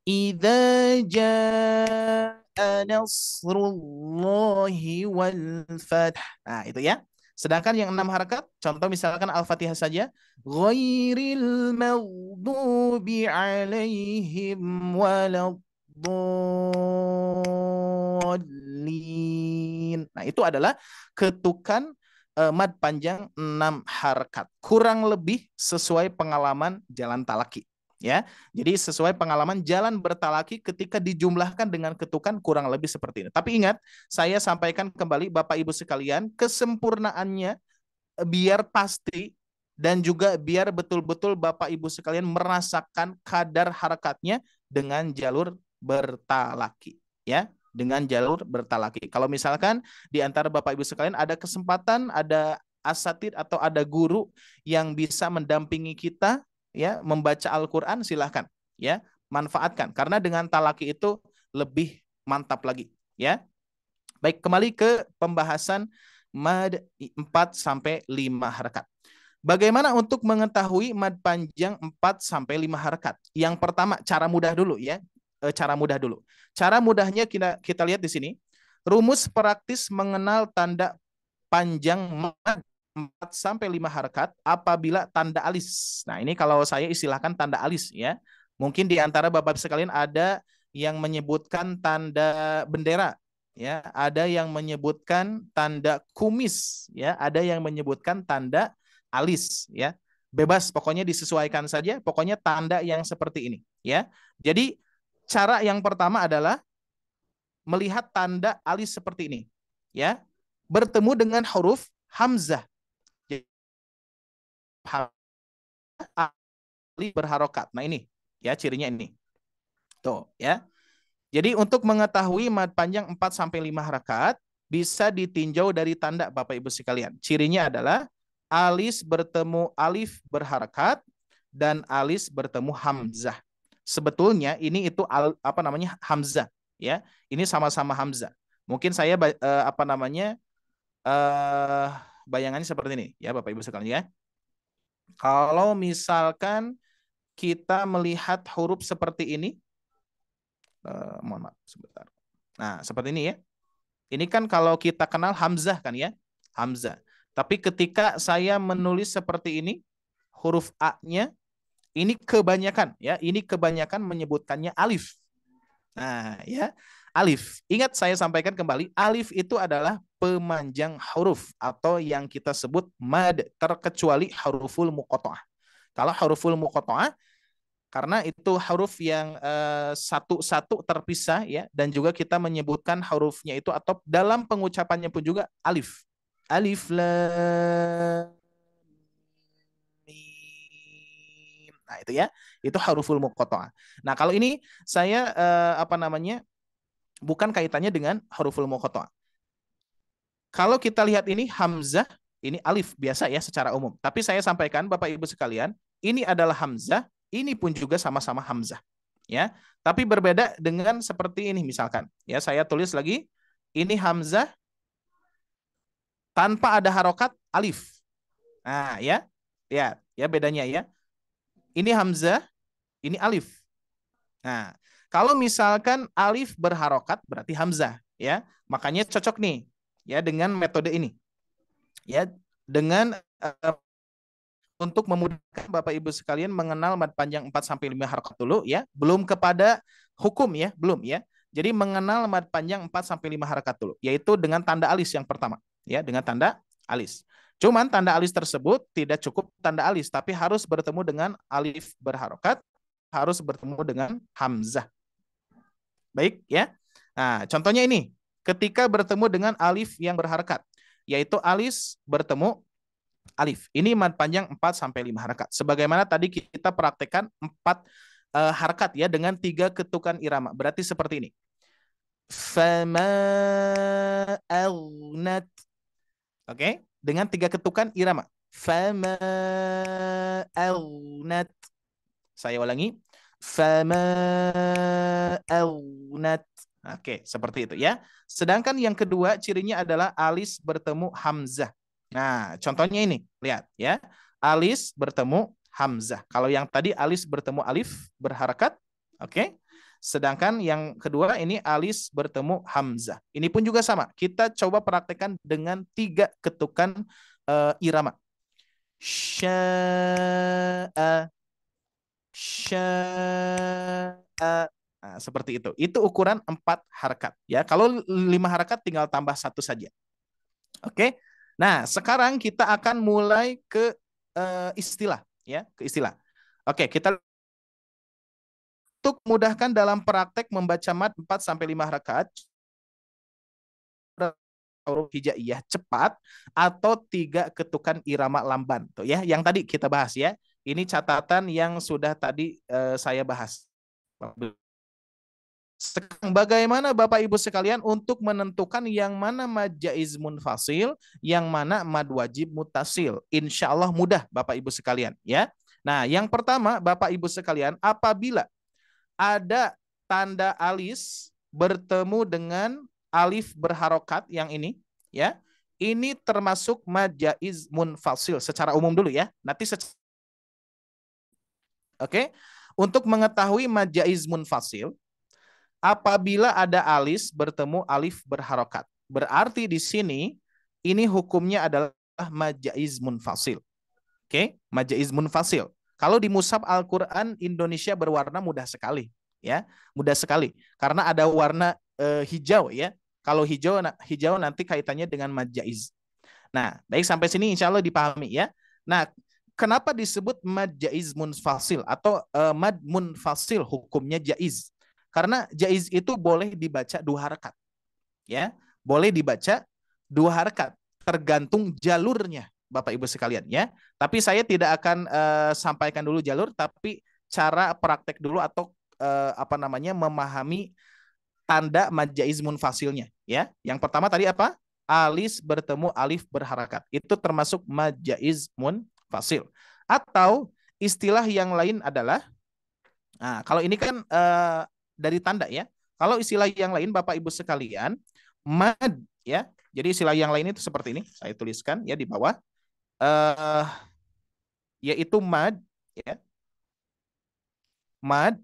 Idza jaa nasrullahi wal fath. Nah, itu ya. Sedangkan yang 6 harakat, contoh misalkan Al-Fatihah saja, ghairil maghdubi alaihim waladdallin. Nah, itu adalah ketukan mad panjang 6 harakat. Kurang lebih sesuai pengalaman jalan talaki. Ya, jadi sesuai pengalaman jalan bertalaki ketika dijumlahkan dengan ketukan kurang lebih seperti ini. Tapi ingat, saya sampaikan kembali Bapak Ibu sekalian, kesempurnaannya biar pasti dan juga biar betul-betul Bapak Ibu sekalian merasakan kadar harakatnya dengan jalur bertalaki, ya, dengan jalur bertalaki. Kalau misalkan di antara Bapak Ibu sekalian ada kesempatan, ada asatid atau ada guru yang bisa mendampingi kita ya membaca Al-Qur'an, silahkan ya, manfaatkan karena dengan talaki itu lebih mantap lagi ya. Baik, kembali ke pembahasan mad 4 sampai 5 harakat. Bagaimana untuk mengetahui mad panjang 4 sampai 5 harakat? Yang pertama, cara mudah dulu ya. Cara mudah dulu. Cara mudahnya kita lihat di sini. Rumus praktis mengenal tanda panjang mad 4 sampai 5 harakat apabila tanda alis. Nah, ini kalau saya istilahkan tanda alis ya. Mungkin di antara Bapak sekalian ada yang menyebutkan tanda bendera ya, ada yang menyebutkan tanda kumis ya, ada yang menyebutkan tanda alis ya. Bebas, pokoknya disesuaikan saja, pokoknya tanda yang seperti ini ya. Jadi cara yang pertama adalah melihat tanda alis seperti ini ya. Bertemu dengan huruf hamzah. Alif berharokat. Nah, ini ya cirinya ini. Tuh ya. Jadi untuk mengetahui mad panjang 4 sampai 5 harakat bisa ditinjau dari tanda Bapak Ibu sekalian. Cirinya adalah alis bertemu alif berharakat dan alis bertemu hamzah. Sebetulnya ini itu hamzah ya. Ini sama-sama hamzah. Mungkin saya bayangannya seperti ini ya Bapak Ibu sekalian ya. Kalau misalkan kita melihat huruf seperti ini, mohon maaf sebentar. Nah, seperti ini ya. Ini kan kalau kita kenal hamzah kan ya, hamzah. Tapi ketika saya menulis seperti ini, huruf A-nya ini kebanyakan ya, ini kebanyakan menyebutkannya alif. Nah, ya, alif. Ingat saya sampaikan kembali, alif itu adalah pemanjang huruf atau yang kita sebut mad, terkecuali huruful muqatta'ah. Kalau huruful muqatta'ah karena itu huruf yang satu-satu terpisah ya, dan juga kita menyebutkan hurufnya itu atau dalam pengucapannya pun juga alif. Alif lam mim. Nah, itu ya. Itu huruful muqatta'ah. Nah, kalau ini saya bukan kaitannya dengan huruful muqatta'ah. Kalau kita lihat ini hamzah, ini alif biasa ya secara umum. Tapi saya sampaikan Bapak Ibu sekalian, ini adalah hamzah, ini pun juga sama-sama hamzah. Ya, tapi berbeda dengan seperti ini misalkan. Ya, saya tulis lagi, ini hamzah tanpa ada harokat alif. Nah, ya. Ya, ya bedanya ya. Ini hamzah, ini alif. Nah, kalau misalkan alif berharokat berarti hamzah, ya. Makanya cocok nih ya dengan metode ini. Ya, dengan untuk memudahkan Bapak Ibu sekalian mengenal mad panjang 4 sampai 5 harakat dulu ya, belum kepada hukum ya, belum ya. Jadi mengenal mad panjang 4 sampai 5 harakat dulu, yaitu dengan tanda alis yang pertama, ya, dengan tanda alis. Cuman tanda alis tersebut tidak cukup tanda alis, tapi harus bertemu dengan alif berharokat, harus bertemu dengan hamzah. Baik ya. Nah, contohnya ini, ketika bertemu dengan alif yang berharokat, yaitu alis bertemu alif. Ini mad panjang 4 sampai 5 harakat. Sebagaimana tadi kita praktekkan 4 harakat ya dengan 3 ketukan irama. Berarti seperti ini. Fama agnat. Oke, dengan 3 ketukan irama. Fama agnat. Saya ulangi. Fama agnat. Oke, seperti itu ya. Sedangkan yang kedua cirinya adalah alis bertemu hamzah. Nah, contohnya ini, lihat ya. Alis bertemu hamzah. Kalau yang tadi alis bertemu alif berharakat, oke. Sedangkan yang kedua ini alis bertemu hamzah. Ini pun juga sama. Kita coba praktekkan dengan 3 ketukan irama. Sya'a, sya'a. Nah, seperti itu. Itu ukuran 4 harakat. Ya, kalau 5 harakat tinggal tambah 1 saja. Oke. Nah, sekarang kita akan mulai ke istilah, ya, ke istilah. Oke, kita untuk mudahkan dalam praktek membaca mad 4 sampai 5 harakat huruf hijaiyah cepat atau 3 ketukan irama lamban. Tuh ya, yang tadi kita bahas ya. Ini catatan yang sudah tadi saya bahas. Sekarang bagaimana Bapak Ibu sekalian untuk menentukan yang mana mad jaiz munfasil, yang mana mad wajib mutasil? Insya Allah mudah Bapak Ibu sekalian ya. Nah, yang pertama Bapak Ibu sekalian, apabila ada tanda alis bertemu dengan alif berharokat yang ini ya, ini termasuk mad jaiz munfasil secara umum dulu ya. Nanti oke. Untuk mengetahui mad jaiz munfasil, apabila ada alis bertemu alif berharokat. Berarti di sini ini hukumnya adalah majaiz munfasil. Oke, majaiz munfasil. Kalau di mushaf Al-Qur'an Indonesia berwarna mudah sekali, ya. Mudah sekali karena ada warna hijau ya. Kalau hijau nanti kaitannya dengan majaiz. Nah, baik sampai sini insya Allah dipahami ya. Nah, kenapa disebut mad jaiz munfasil atau mad munfasil hukumnya jaiz? Karena jaiz itu boleh dibaca 2 harakat. Ya, boleh dibaca 2 harakat, tergantung jalurnya Bapak Ibu sekalian ya. Tapi saya tidak akan sampaikan dulu jalur, tapi cara praktek dulu atau memahami tanda mad jaiz munfasilnya ya. Yang pertama tadi apa? Alis bertemu alif berharakat. Itu termasuk mad jaiz munfasil. Atau istilah yang lain adalah, nah, kalau ini kan dari tanda ya. Kalau istilah yang lain Bapak Ibu sekalian, mad ya. Jadi istilah yang lain itu seperti ini. Saya tuliskan ya di bawah. Yaitu mad ya. Mad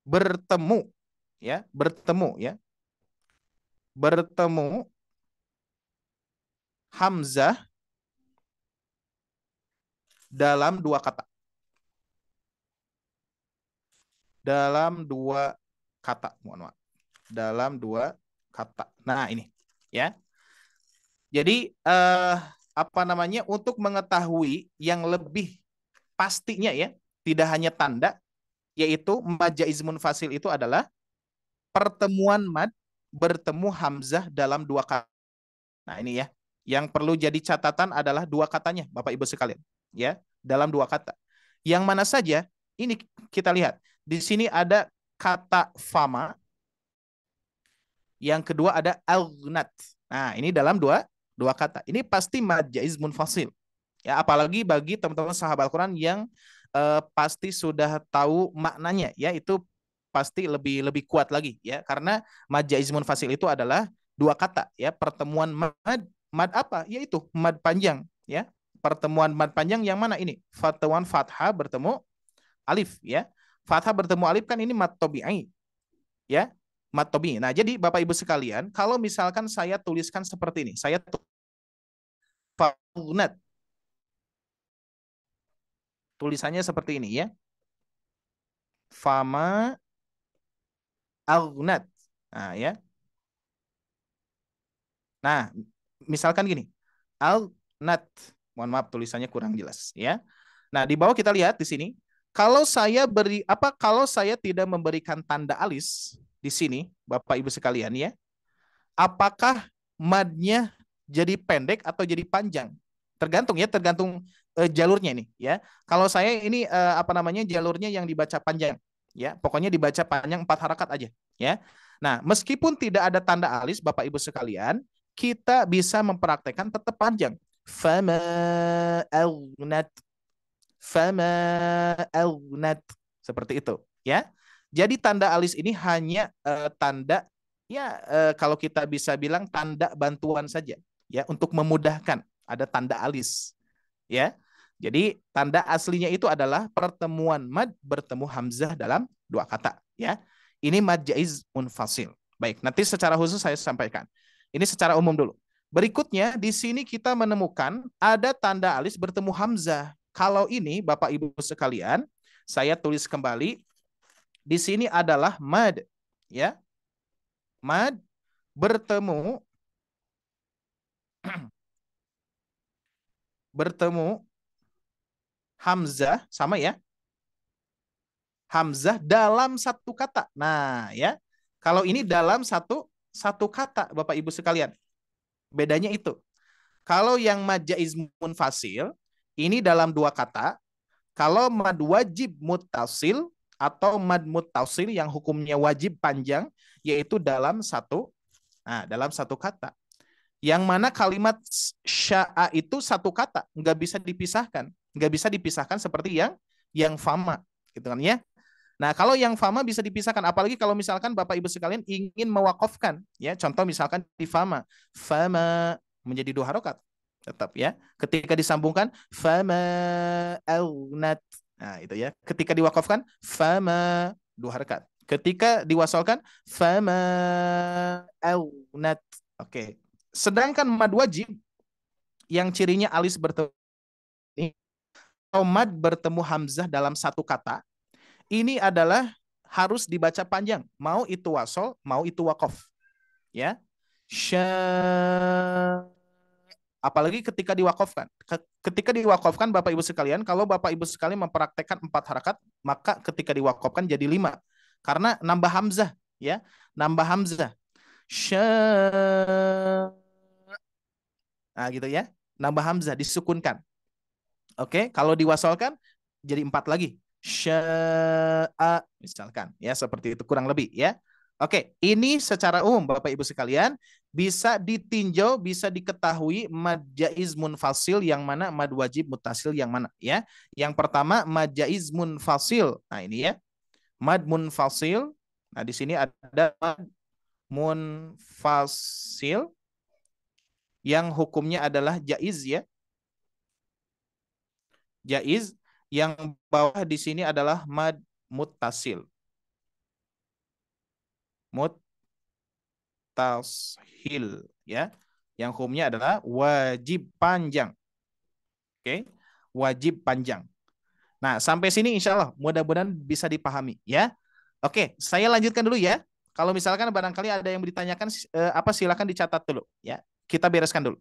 bertemu ya, bertemu ya. Bertemu hamzah dalam 2 kata. Dalam 2 kata, mohon maaf. Dalam 2 kata. Nah, ini ya. Jadi apa namanya, untuk mengetahui yang lebih pastinya ya, tidak hanya tanda, yaitu mad jaiz munfasil itu adalah pertemuan mad bertemu hamzah dalam dua kata. Nah, ini ya. Yang perlu jadi catatan adalah dua katanya, Bapak Ibu sekalian, ya, dalam dua kata. Yang mana saja? Ini kita lihat. Di sini ada kata fama, yang kedua ada alnat. Nah, ini dalam dua kata. Ini pasti mad jaiz munfasil. Ya, apalagi bagi teman-teman sahabat Al-Qur'an yang pasti sudah tahu maknanya, ya, itu pasti lebih lebih kuat lagi, ya, karena mad jaiz munfasil itu adalah dua kata, ya, pertemuan mad apa? Yaitu mad panjang, ya. Pertemuan mad panjang yang mana ini? Pertemuan fathah bertemu alif, ya. Fathah bertemu alif kan ini mad tabi'i, ya. Mad tabi'i. Nah, jadi Bapak Ibu sekalian, kalau misalkan saya tuliskan seperti ini, saya tulisannya seperti ini, ya. Fama alnat. Nah, ya. Nah, misalkan gini. Alnat. Mohon maaf tulisannya kurang jelas, ya. Nah, di bawah kita lihat di sini, kalau saya kalau saya tidak memberikan tanda alis di sini, Bapak Ibu sekalian, ya, apakah madnya jadi pendek atau jadi panjang? Tergantung, ya, tergantung jalurnya ini, ya. Kalau saya ini apa namanya, jalurnya yang dibaca panjang, ya. Pokoknya dibaca panjang 4 harakat aja, ya. Nah, meskipun tidak ada tanda alis, Bapak Ibu sekalian, kita bisa mempraktekkan tetap panjang. Fama alnat, fama alnat, seperti itu, ya. Jadi tanda alis ini hanya tanda, ya, kalau kita bisa bilang tanda bantuan saja, ya, untuk memudahkan. Ada tanda alis, ya. Jadi tanda aslinya itu adalah pertemuan mad bertemu hamzah dalam dua kata, ya. Ini mad jaiz munfasil. Baik, nanti secara khusus saya sampaikan. Ini secara umum dulu. Berikutnya di sini kita menemukan ada tanda alis bertemu hamzah. Kalau ini Bapak Ibu sekalian, saya tulis kembali. Di sini adalah mad, ya. Mad bertemu hamzah, sama ya. Hamzah dalam satu kata. Nah, ya. Kalau ini dalam satu kata, Bapak Ibu sekalian. Bedanya itu. Kalau yang mad jaiz munfasil, ini dalam dua kata. Kalau mad wajib muttasil atau mad muttasil yang hukumnya wajib panjang, yaitu dalam satu kata. Yang mana kalimat sya'a itu satu kata, nggak bisa dipisahkan. Nggak bisa dipisahkan seperti yang fama, gitu kan, ya. Nah, kalau yang fama bisa dipisahkan, apalagi kalau misalkan Bapak Ibu sekalian ingin mewakafkan, ya. Contoh misalkan di fama menjadi 2 harokat, tetap, ya. Ketika disambungkan fama aunat, nah itu, ya. Ketika diwakafkan fama 2 harokat. Ketika diwasolkan fama aunat. Oke. Sedangkan mad wajib yang cirinya alis bertemu, mad bertemu hamzah dalam satu kata, ini adalah harus dibaca panjang, mau itu wasol, mau itu wakof, ya. Apalagi ketika diwakofkan. Ketika diwakofkan, Bapak Ibu sekalian, kalau Bapak Ibu sekalian mempraktekkan 4 harakat, maka ketika diwakofkan jadi 5, karena nambah hamzah, ya, nambah hamzah. Nah, gitu, ya, nambah hamzah, disukunkan. Oke, kalau diwasolkan jadi 4 lagi. Sya'a, misalkan, ya, seperti itu kurang lebih, ya. Oke, ini secara umum Bapak Ibu sekalian bisa ditinjau, bisa diketahui mad jaiz munfasil yang mana, mad wajib muttasil yang mana, ya. Yang pertama mad jaiz munfasil. Nah, ini, ya. Mad munfasil. Nah, di sini ada mad munfasil yang hukumnya adalah jaiz, ya. Jaiz. Yang bawah di sini adalah mad muttasil. Muttashil, ya. Yang hukumnya adalah wajib panjang. Oke, wajib panjang. Nah, sampai sini insya Allah mudah-mudahan bisa dipahami, ya. Oke, saya lanjutkan dulu, ya. Kalau misalkan barangkali ada yang ditanyakan silakan dicatat dulu, ya. Kita bereskan dulu.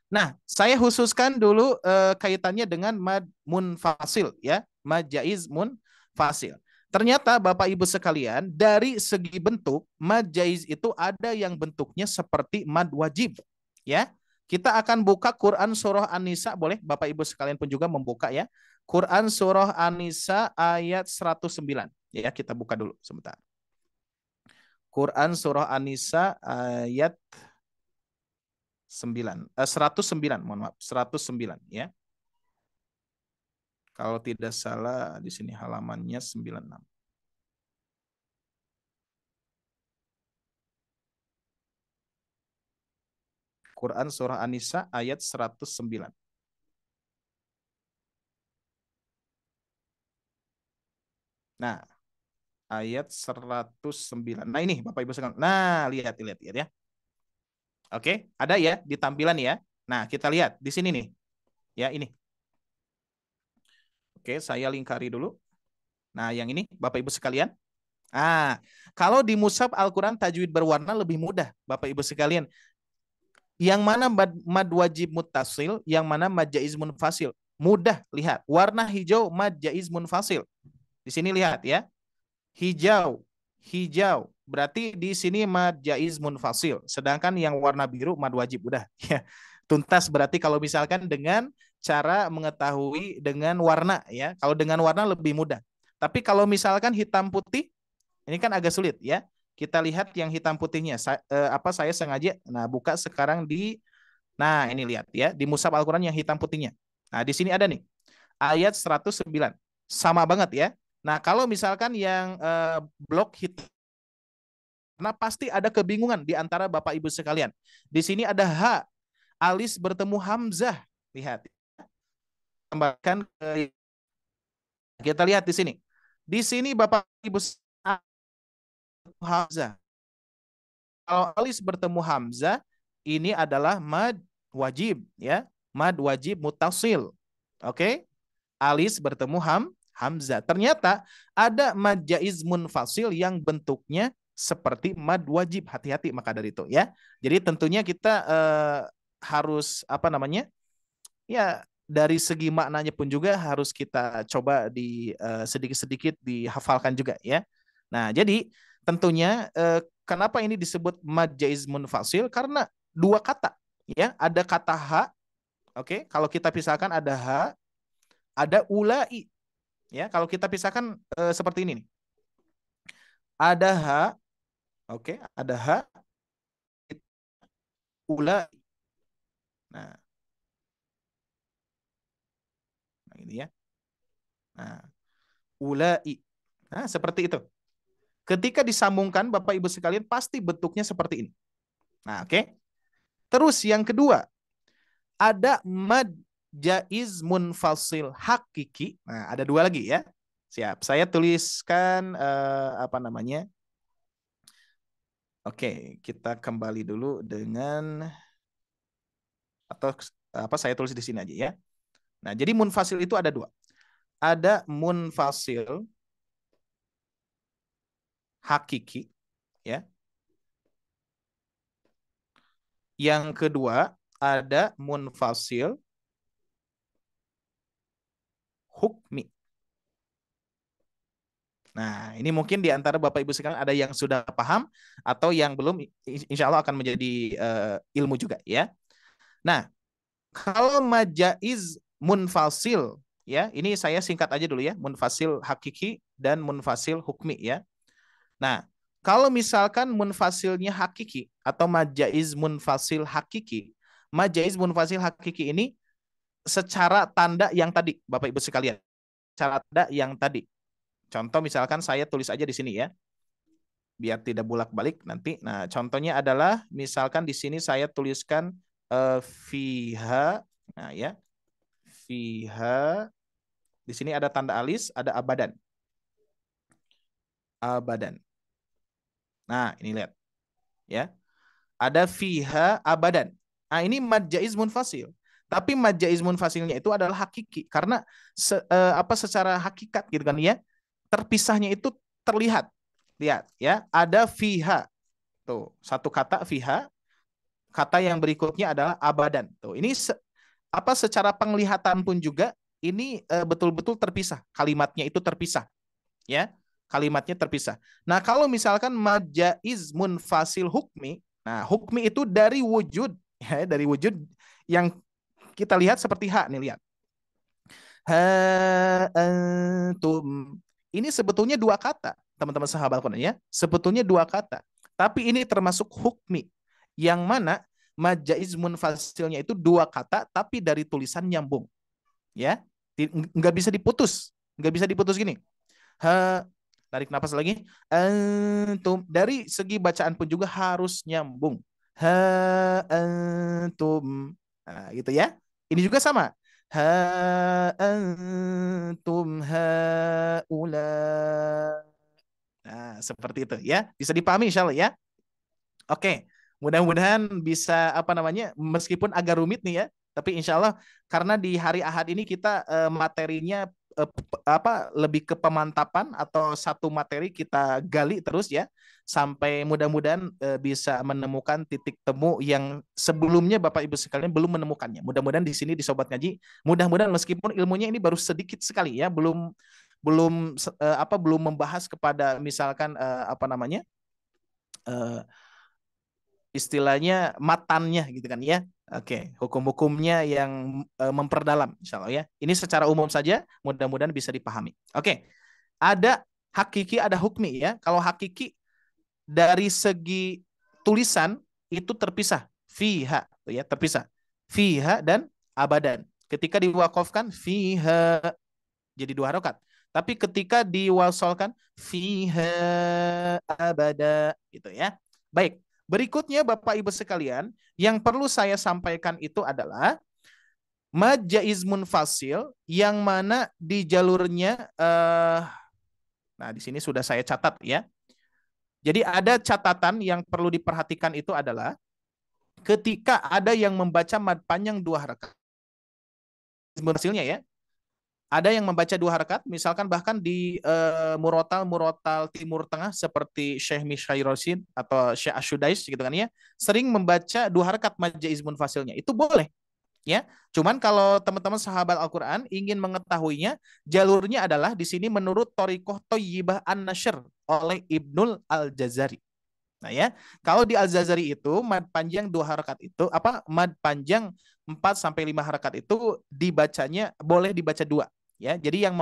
Nah, saya khususkan dulu kaitannya dengan mad munfasil ya, mad jaiz munfasil. Ternyata Bapak Ibu sekalian, dari segi bentuk mad jaiz itu ada yang bentuknya seperti mad wajib ya. Kita akan buka Quran surah An-Nisa, boleh Bapak Ibu sekalian pun juga membuka ya. Quran surah An-Nisa ayat 109. Ya, kita buka dulu sebentar. Quran surah An-Nisa ayat 109, mohon maaf, 109 ya. Kalau tidak salah di sini halamannya 96. Quran surah An-Nisa ayat 109. Nah, ayat 109. Nah, ini Bapak Ibu sekalian. Nah, lihat ya. Oke, ada ya di tampilan ya. Nah, kita lihat di sini nih. Ya, ini. Oke, saya lingkari dulu. Nah, yang ini Bapak Ibu sekalian. Ah, kalau di mushaf Al-Qur'an tajwid berwarna lebih mudah, Bapak Ibu sekalian. Yang mana mad wajib muttasil, yang mana mad jaiz munfasil. Mudah, lihat. Warna hijau mad jaiz munfasil. Di sini lihat ya. Hijau, hijau. Berarti di sini mad jaiz munfasil. Sedangkan yang warna biru mad wajib. Udah. Ya. Tuntas berarti kalau misalkan dengan cara mengetahui dengan warna ya. Kalau dengan warna lebih mudah. Tapi kalau misalkan hitam putih, ini kan agak sulit ya. Kita lihat yang hitam putihnya. Saya sengaja buka sekarang di, nah ini lihat ya, di mushaf Al-Qur'an yang hitam putihnya. Nah, di sini ada nih ayat 109. Sama banget ya. Nah, kalau misalkan yang blok hitam, nah pasti ada kebingungan di antara Bapak Ibu sekalian. Di sini ada ha, alis bertemu hamzah. Lihat. Tambahkan kita lihat di sini. Di sini Bapak Ibu hamzah. Kalau alis bertemu hamzah, ini adalah mad wajib ya, mad wajib mutasil. Oke? Alis bertemu hamzah. Ternyata ada mad jaiz munfasil yang bentuknya seperti mad wajib. Hati-hati maka dari itu ya. Jadi tentunya kita harus apa namanya? Ya, dari segi maknanya pun juga harus kita coba di sedikit-sedikit dihafalkan juga ya. Nah, jadi tentunya kenapa ini disebut mad jaiz munfasil? Karena dua kata ya, ada kata ha, oke, kalau kita pisahkan ada ha, ada ulai ya. Kalau kita pisahkan seperti ini nih. Ada ha, oke, ada ha, ulai. Nah, ini ya. Nah, ulai. Nah, seperti itu. Ketika disambungkan Bapak Ibu sekalian pasti bentuknya seperti ini. Nah, oke. Terus yang kedua, ada mad jaiz munfasil hakiki. Nah, ada dua lagi ya. Siap. Saya tuliskan apa namanya? Oke, kita kembali dulu dengan, atau apa, saya tulis di sini aja ya. Nah, jadi munfasil itu ada dua. Ada munfasil hakiki ya. Yang kedua ada munfasil hukmi. Nah, ini mungkin di antara Bapak Ibu sekalian ada yang sudah paham atau yang belum, insya Allah akan menjadi ilmu juga ya. Nah, kalau majaiz munfasil ya, ini saya singkat aja dulu ya, munfasil hakiki dan munfasil hukmi ya. Nah, kalau misalkan munfasilnya hakiki atau majaiz munfasil hakiki, majaiz munfasil hakiki ini secara tanda yang tadi, Bapak Ibu sekalian, cara tanda yang tadi. Contoh misalkan saya tulis aja di sini ya, biar tidak bolak-balik nanti. Nah, contohnya adalah misalkan di sini saya tuliskan fiha, nah ya, fiha. Di sini ada tanda alis, ada abadan. Abadan. Nah, ini lihat. Ya. Ada fiha abadan. Nah, ini mad jaiz munfasil. Tapi mad jaiz munfasilnya itu adalah hakiki karena secara hakikat gitu kan ya. Terpisahnya itu terlihat. Lihat ya, ada fiha. Tuh, satu kata fiha. kata yang berikutnya adalah abadan. Tuh, ini secara penglihatan pun juga ini betul-betul terpisah. Kalimatnya itu terpisah, ya. Kalimatnya terpisah. Nah, kalau misalkan majaiz munfasil hukmi, nah hukmi itu dari wujud, ya, dari wujud yang kita lihat seperti ha nih, lihat. Ha antum. Ini sebetulnya dua kata, teman-teman sahabat Quran ya. Sebetulnya dua kata. Tapi ini termasuk hukmi. Yang mana majaiz munfasilnya itu dua kata tapi dari tulisan nyambung. Ya. Nggak bisa diputus. Nggak bisa diputus gini. Ha, tarik nafas lagi. Antum. Dari segi bacaan pun juga harus nyambung. Ha antum. Nah, gitu ya. Ini juga sama. Ha antum haula. Nah, seperti itu ya. Bisa dipahami insyaallah ya. Oke. Mudah-mudahan bisa apa namanya, meskipun agak rumit nih ya, tapi insya Allah karena di hari Ahad ini kita materinya lebih ke pemantapan atau satu materi kita gali terus ya, sampai mudah-mudahan bisa menemukan titik temu yang sebelumnya Bapak Ibu sekalian belum menemukannya. Mudah-mudahan di sini di Sobat Ngaji, mudah-mudahan meskipun ilmunya ini baru sedikit sekali ya, belum belum belum membahas kepada misalkan eh, istilahnya matannya gitu kan ya. Oke, hukum-hukumnya yang memperdalam insya Allah ya. Ini secara umum saja, mudah-mudahan bisa dipahami. Oke, ada hakiki, ada hukmi ya. Kalau hakiki dari segi tulisan itu terpisah, fiha ya, terpisah. Fiha dan abadan. Ketika diwakafkan fiha jadi dua harokat. Tapi ketika diwasolkan fiha abada gitu ya. Baik. Berikutnya Bapak Ibu sekalian, yang perlu saya sampaikan itu adalah mad jaiz munfasil yang mana di jalurnya nah di sini sudah saya catat ya. Jadi ada catatan yang perlu diperhatikan itu adalah ketika ada yang membaca mad panjang dua harakat munfasilnya ya. Ada yang membaca dua harakat, misalkan bahkan di murotal Timur Tengah seperti Syekh Mishair Rosin atau Syekh Ashudais gitu kan ya, sering membaca dua harakat majaiz munfasilnya. Itu boleh ya. Cuman kalau teman-teman sahabat Al-Qur'an ingin mengetahuinya, jalurnya adalah di sini menurut Thoriqoh Thayyibah An-Nashr oleh Ibnul Al-Jazari. Nah ya, kalau di Al-Jazari itu mad panjang dua harakat itu mad panjang 4 sampai 5 harakat itu dibacanya boleh dibaca dua ya. Jadi yang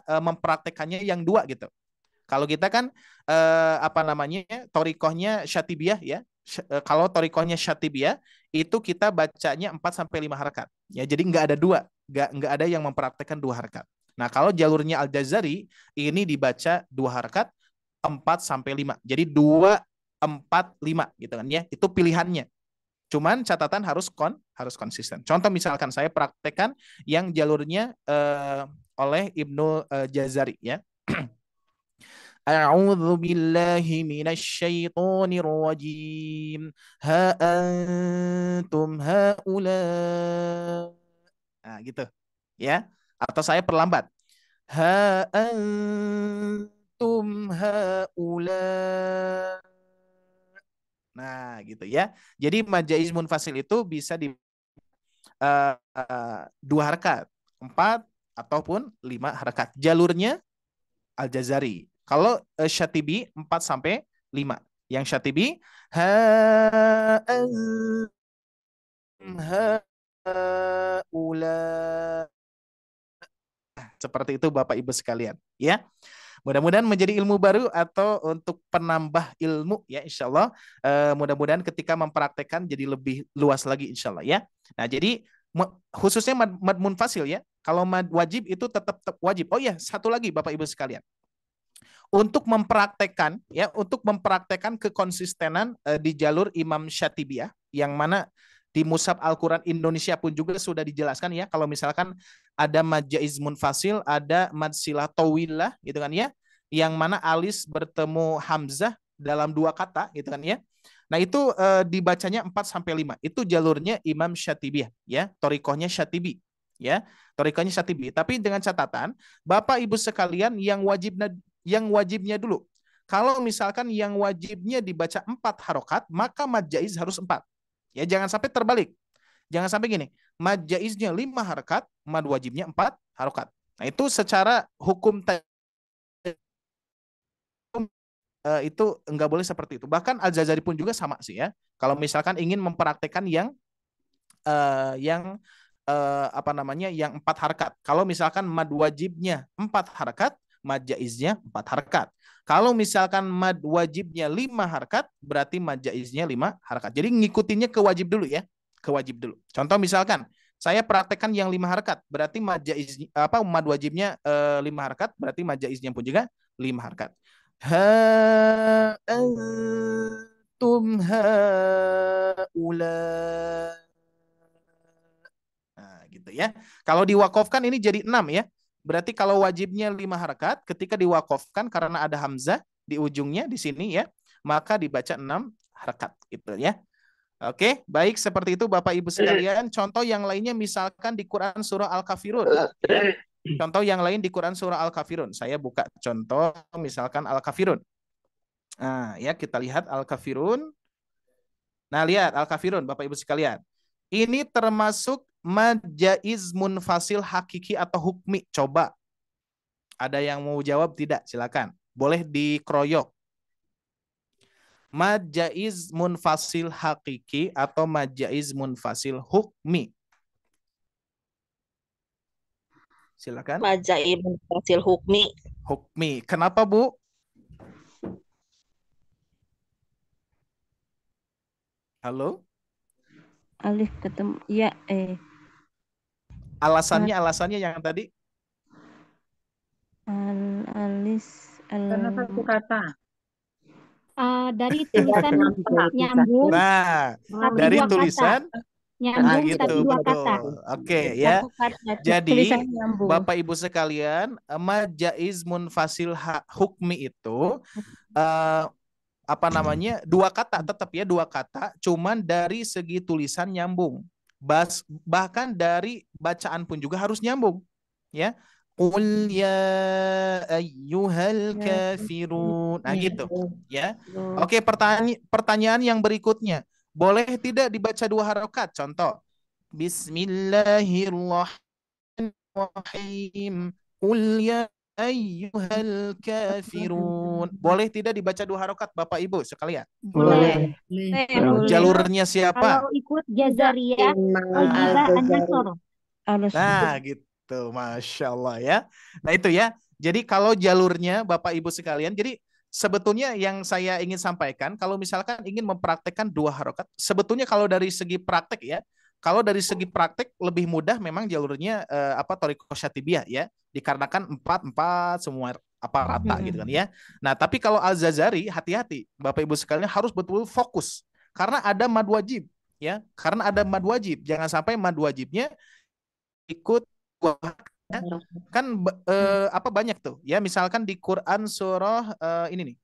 mempraktekannya yang dua gitu. Kalau kita kan torikohnya Syatibiyah ya. Kalau torikohnya Syatibiyah itu kita bacanya 4 sampai 5 harakat. Ya, jadi nggak ada dua, nggak ada yang mempraktekkan dua harakat. Nah, kalau jalurnya Al-Jazari ini dibaca dua harakat 4 sampai 5. Jadi 2 4 5 gitu kan ya. Itu pilihannya. Cuman catatan harus konsisten. Contoh misalkan saya praktekkan yang jalurnya oleh Ibnu Jazari ya. A'udzu billahi minasyaitonir rajim. Ha antum haula. Nah, gitu. Ya. Atau saya perlambat. Ha antum haula. Nah, gitu ya. Jadi majaiz munfasil itu bisa di dua harakat, 4 ataupun 5 harakat. Jalurnya Al-Jazari. Kalau Syatibi 4 sampai 5. Yang Syatibi ha ula. Seperti itu Bapak Ibu sekalian, ya. Mudah-mudahan menjadi ilmu baru atau untuk penambah ilmu ya insya Allah. Mudah-mudahan ketika mempraktekkan jadi lebih luas lagi insya Allah ya. Nah jadi khususnya mad munfasil ya. Kalau mad wajib itu tetap wajib. Oh ya, satu lagi Bapak Ibu sekalian. Untuk mempraktekkan kekonsistenan di jalur Imam Syatibiyah yang mana di Mushaf Al-Quran Indonesia pun juga sudah dijelaskan ya. Kalau misalkan ada mad jaiz munfasil, ada mad silah tawilah gitu kan ya. Yang mana alis bertemu hamzah dalam dua kata gitu kan ya. Nah itu dibacanya 4 sampai 5. Itu jalurnya Imam Syatibiyah ya. Torikohnya Syatibi ya. Torikohnya Syatibi. Tapi dengan catatan Bapak Ibu sekalian yang wajibnya dulu. Kalau misalkan yang wajibnya dibaca 4 harokat, maka mad jaiz harus 4. Ya, jangan sampai terbalik. Jangan sampai gini, mad jaiznya 5 harakat, mad wajibnya 4 harakat. Nah, itu secara hukum itu enggak boleh seperti itu. Bahkan Al-Jazari pun juga sama sih ya. Kalau misalkan ingin mempraktekkan yang apa namanya, yang 4 harakat. Kalau misalkan mad wajibnya 4 harakat, mad jaiznya 4 harakat. Kalau misalkan mad wajibnya 5 harakat, berarti mad jaiznya 5 harakat. Jadi ngikutinnya ke wajib dulu ya. Ke wajib dulu. Contoh misalkan saya praktekkan yang 5 harakat, berarti mad jaiz apa mad wajibnya 5 harakat, berarti mad jaiznya pun juga 5 harakat. Ha antum haula. Nah, gitu ya. Kalau diwakafkan ini jadi 6 ya. Berarti kalau wajibnya 5 harakat, ketika diwakafkan karena ada hamzah di ujungnya di sini ya, maka dibaca 6 harakat gitu ya. Oke, baik seperti itu Bapak Ibu sekalian. Contoh yang lainnya misalkan di Quran surah Al-Kafirun. Contoh yang lain di Quran surah Al-Kafirun. Saya buka contoh misalkan Al-Kafirun. Nah, ya kita lihat Al-Kafirun. Nah, lihat Al-Kafirun Bapak Ibu sekalian. Ini termasuk mad jaiz munfasil hakiki atau hukmi. Coba. Ada yang mau jawab tidak? Silakan. Boleh dikeroyok. Mad jaiz munfasil hakiki atau mad jaiz munfasil hukmi. Silakan. Mad jaiz munfasil hukmi. Hukmi. Kenapa, Bu? Halo? Alif ketemu ya Alasannya yang tadi? alis Karena satu kata. Dari tulisan nyambung Nah, tapi dari dua tulisan kata. Nyambung gitu, tapi dua betul. kata. Oke ya. satu kata Jadi tulisan nyambung. Bapak Ibu sekalian, mad jaiz munfasil hukmi itu apa namanya? Dua kata tetap ya, dua kata, cuman dari segi tulisan nyambung. Bahkan dari bacaan pun juga harus nyambung, ya. Qul ya ayyuhal kafirun. Nah, gitu, ya. Oke, pertanyaan yang berikutnya. Boleh tidak dibaca 2 harokat? Contoh. Bismillahirrahmanirrahim. Qul ya ayyuhal kafirun. Boleh tidak dibaca 2 harokat Bapak Ibu sekalian? Boleh. Jalurnya siapa? Kalau ikut Jazariyah, Ojibah An-Nasr. Nah, gitu. Masya Allah ya. Nah, itu ya. Jadi kalau jalurnya Bapak Ibu sekalian, jadi sebetulnya yang saya ingin sampaikan, kalau misalkan ingin mempraktekkan 2 harokat, sebetulnya kalau dari segi praktek ya, kalau dari segi praktek lebih mudah memang jalurnya Thoriqoh Syatibiyah ya, dikarenakan 4 semua rata gitu kan ya. Nah, tapi kalau Al-Jazari hati-hati Bapak Ibu sekalian, harus betul-betul fokus karena ada mad wajib ya, karena ada mad wajib. Jangan sampai mad wajibnya ikut ya. Kan banyak tuh ya, misalkan di Quran surah ini nih.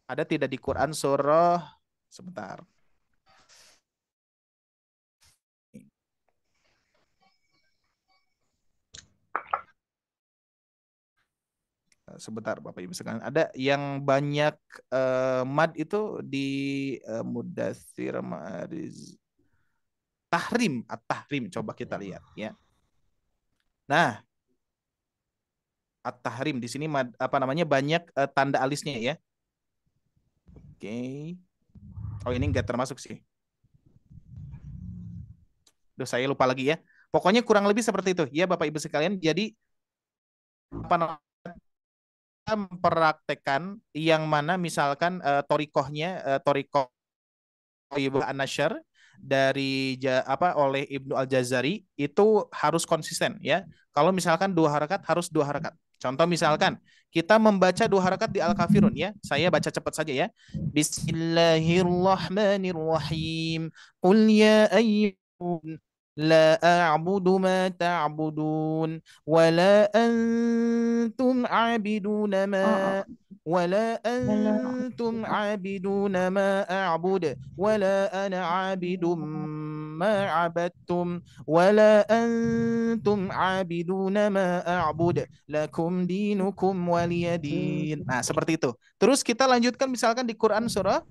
Ada tidak di Quran surah, sebentar. Sebentar Bapak Ibu sekalian, ada yang banyak mad itu di Mudaththir Ma'ariz Tahrim, At-Tahrim, coba kita lihat ya. Nah, At-Tahrim di sini banyak tanda alisnya ya. Oke. Oh, ini enggak termasuk sih. Duh, saya lupa lagi ya. Pokoknya kurang lebih seperti itu ya Bapak Ibu sekalian. Jadi mempraktekkan yang mana misalkan Thoriqoh Ibu An-Nasr dari oleh Ibnu Al-Jazari itu harus konsisten ya. Kalau misalkan 2 harakat harus 2 harakat. Contoh misalkan kita membaca 2 harakat di Al-Kafirun ya. Saya baca cepat saja ya. Bismillahirrahmanirrahim. Qul ya ayyuhal لا أعبد ما تعبدون ولا أنتم عابدون ما أعبد ولا أنا عابد ما عبدتم ولا أنتم عابدون ما أعبد لكم دينكم ولي دين. Nah, seperti itu. Terus kita lanjutkan misalkan di Quran surah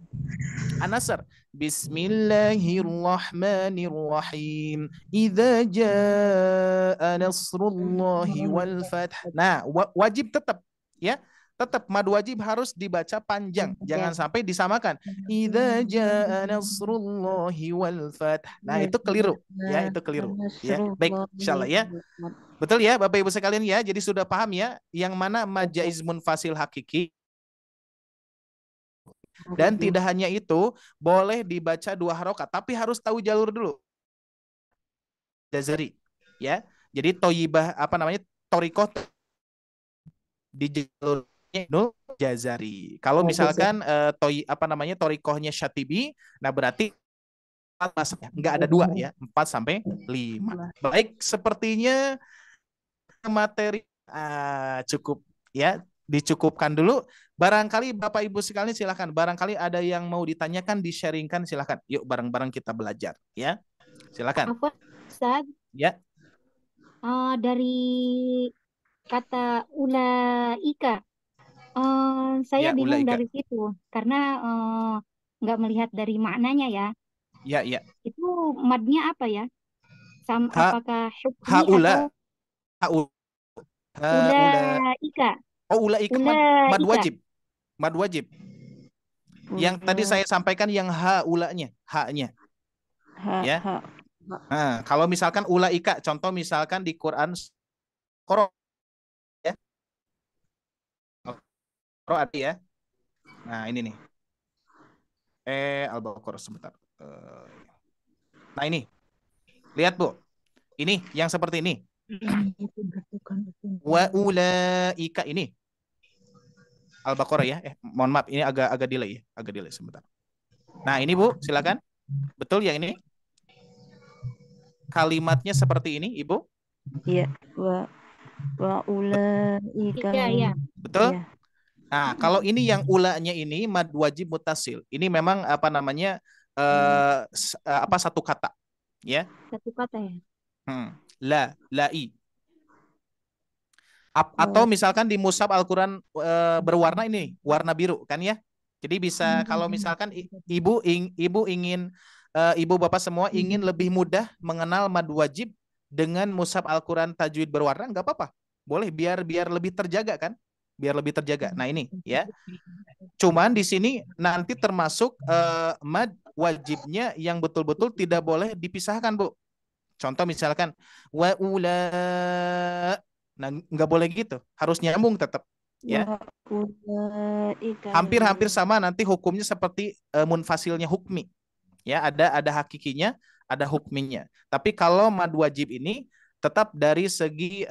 An-Nasr. Bismillahirrahmanirrahim. Idza jaa nasrullahi wal fath. Nah, wajib tetap ya. Tetap mad wajib harus dibaca panjang. Jangan sampai disamakan. Idza jaa nasrullahi wal fath. Nah, itu keliru. Ya, itu keliru. Ya, baik, insyaallah ya. Betul ya, Bapak Ibu sekalian ya. Jadi sudah paham ya yang mana mad jaiz munfasil hakiki. Dan tidak hanya itu, boleh dibaca 2 harokat, tapi harus tahu jalur dulu. Jazari, ya. Jadi toyibah apa namanya torikoh di jalurnya nul jazari. Kalau misalkan torikohnya syatibi, nah berarti nggak ada 2 ya, 4 sampai 5. Baik, sepertinya materi cukup ya. Dicukupkan dulu. Barangkali Bapak Ibu sekalian silakan. Barangkali ada yang mau ditanyakan, di-sharingkan silakan. Yuk bareng-bareng kita belajar ya. Silakan. Apa, Ustaz? Ya. Dari kata ulaika, saya Ya, bingung ulaika. dari situ karena nggak melihat dari maknanya ya. Ya, ya. Itu madnya apa ya? Apakah hukmi haula. atau ulaika? Oh, ulaika mad wajib. Mad wajib. Yang tadi saya sampaikan yang haulanya, haknya. Ya. Nah, kalau misalkan ulaika, contoh misalkan di Quran Qur'an ya. Qur'an ya. Nah, ini nih. Al-Baqarah sebentar. Nah, ini. Lihat, Bu. Ini yang seperti ini. Wa ulaika ini. Al-Baqarah ya. Mohon maaf, ini agak delay ya. Agak delay sebentar. Nah, ini Bu, silakan. Betul ya ini? Kalimatnya seperti ini, Ibu? Iya. Wa ulaika. Iya. Betul? Ya. Nah, kalau ini yang ulanya ini mad wajib mutasil. Ini memang apa namanya? Satu kata. Ya. Satu kata ya. Lai. Atau misalkan di mushaf Al-Quran berwarna ini, warna biru kan ya. Jadi bisa kalau misalkan ibu ingin ibu bapak semua ingin lebih mudah mengenal mad wajib dengan mushaf Al-Quran tajwid berwarna, nggak apa-apa. Boleh biar lebih terjaga kan? Biar lebih terjaga. Nah ini ya. Cuman di sini nanti termasuk mad wajibnya yang betul-betul tidak boleh dipisahkan, Bu. Contoh misalkan wa ula. Nah, nggak boleh gitu, harus nyambung tetap ya. Hampir sama nanti hukumnya seperti munfasilnya hukmi. Ya, ada hakikinya, ada hukminya. Tapi kalau mad wajib ini tetap dari segi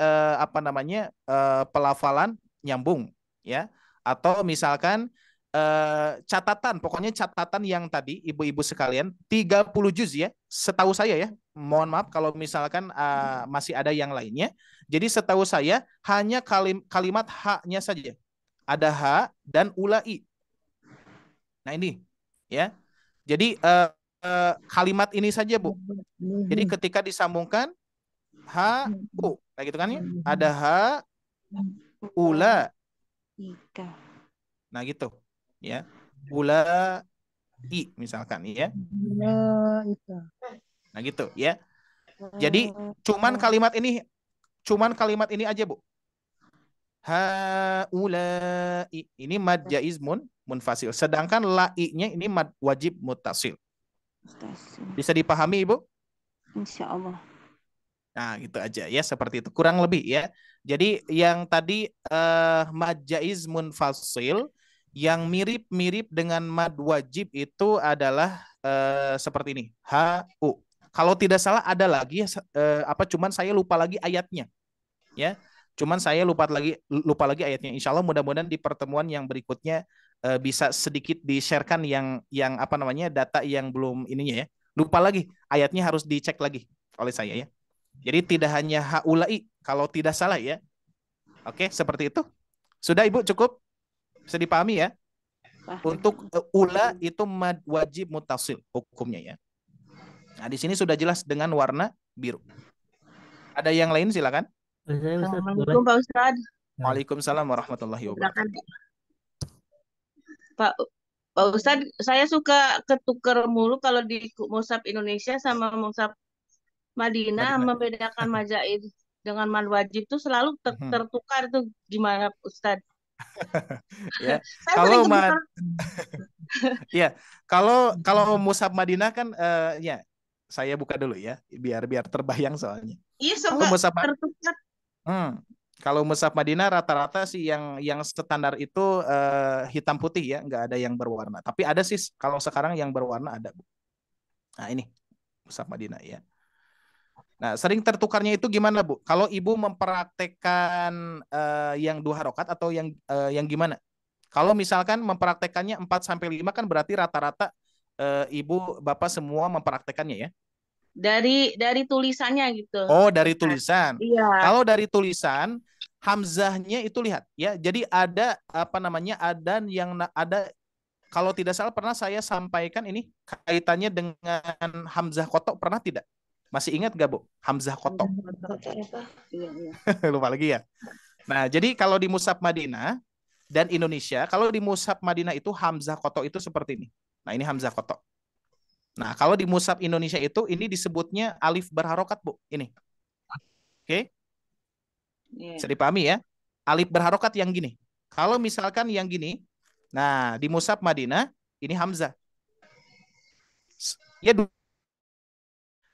pelafalan nyambung ya. Atau misalkan pokoknya catatan yang tadi ibu-ibu sekalian 30 juz ya, setahu saya ya. Mohon maaf kalau misalkan masih ada yang lainnya. Jadi setahu saya hanya kalimat haknya saja. Ada ha dan ulai. Nah ini ya. Jadi kalimat ini saja, Bu. Jadi ketika disambungkan ha u, kayak gitu kan ya. Ada ha ula. Nah gitu ya. Ula i misalkan ya. Nah gitu ya. Jadi cuman kalimat ini aja, Bu. Haulai ini mad jaiz munfasil. Sedangkan lai-nya ini mad wajib muttasil. Bisa dipahami, Ibu? Insya Allah. Nah, gitu aja ya, seperti itu. Kurang lebih ya. Jadi yang tadi mad jaiz munfasil yang mirip-mirip dengan mad wajib itu adalah seperti ini. Ha-u. Kalau tidak salah ada lagi cuman saya lupa lagi ayatnya. Ya. Cuman saya lupa lagi ayatnya. Insya Allah mudah-mudahan di pertemuan yang berikutnya bisa sedikit di-sharekan yang data yang belum ininya ya. Lupa lagi ayatnya, harus dicek lagi oleh saya ya. Jadi tidak hanya haulai kalau tidak salah ya. Oke, seperti itu. Sudah Ibu, cukup? Bisa dipahami ya? Untuk ula itu mad wajib muttasil hukumnya ya. Nah, di sini sudah jelas dengan warna biru. Ada yang lain silakan. Assalamualaikum Pak Ustadz. Waalaikumsalam warahmatullahi wabarakatuh. Pak Pak Ustadz, saya suka ketuker mulu kalau di mushaf Indonesia sama mushaf Madinah, Madinah. membedakan majaiz dengan mad wajib tuh selalu tertukar tuh gimana Ustadz? Ya, Saya kalau sering ketukar. ya, kalau mushaf Madinah kan ya, saya buka dulu ya, biar terbayang soalnya. Iya, Kalau suka mushaf tertukar. Kalau mushaf Madinah rata-rata sih yang standar itu hitam putih ya, nggak ada yang berwarna. Tapi ada sih kalau sekarang yang berwarna ada, Bu. Nah, ini mushaf Madinah ya. Nah, sering tertukarnya itu gimana, Bu? Kalau Ibu mempraktekkan yang 2 rakaat atau yang gimana? Kalau misalkan mempraktekannya 4 sampai 5 kan berarti rata-rata Ibu Bapak semua mempraktekannya ya. Dari tulisannya gitu. Oh, dari tulisan. Iya. Kalau dari tulisan, hamzahnya itu lihat ya. Jadi ada apa namanya? Ada kalau tidak salah pernah saya sampaikan ini kaitannya dengan hamzah kotok, pernah tidak? Masih ingat gak, Bu? Hamzah kotok. Lupa lagi ya. Nah, jadi kalau di mushaf Madinah dan Indonesia, kalau di mushaf Madinah itu hamzah kotok itu seperti ini. Nah, ini hamzah kotok. Nah, kalau di mushaf Indonesia itu ini disebutnya alif berharokat, Bu. Ini. Oke? Bisa dipahami ya? Alif berharokat yang gini. Kalau misalkan yang gini, nah di mushaf Madinah ini hamzah. Ya,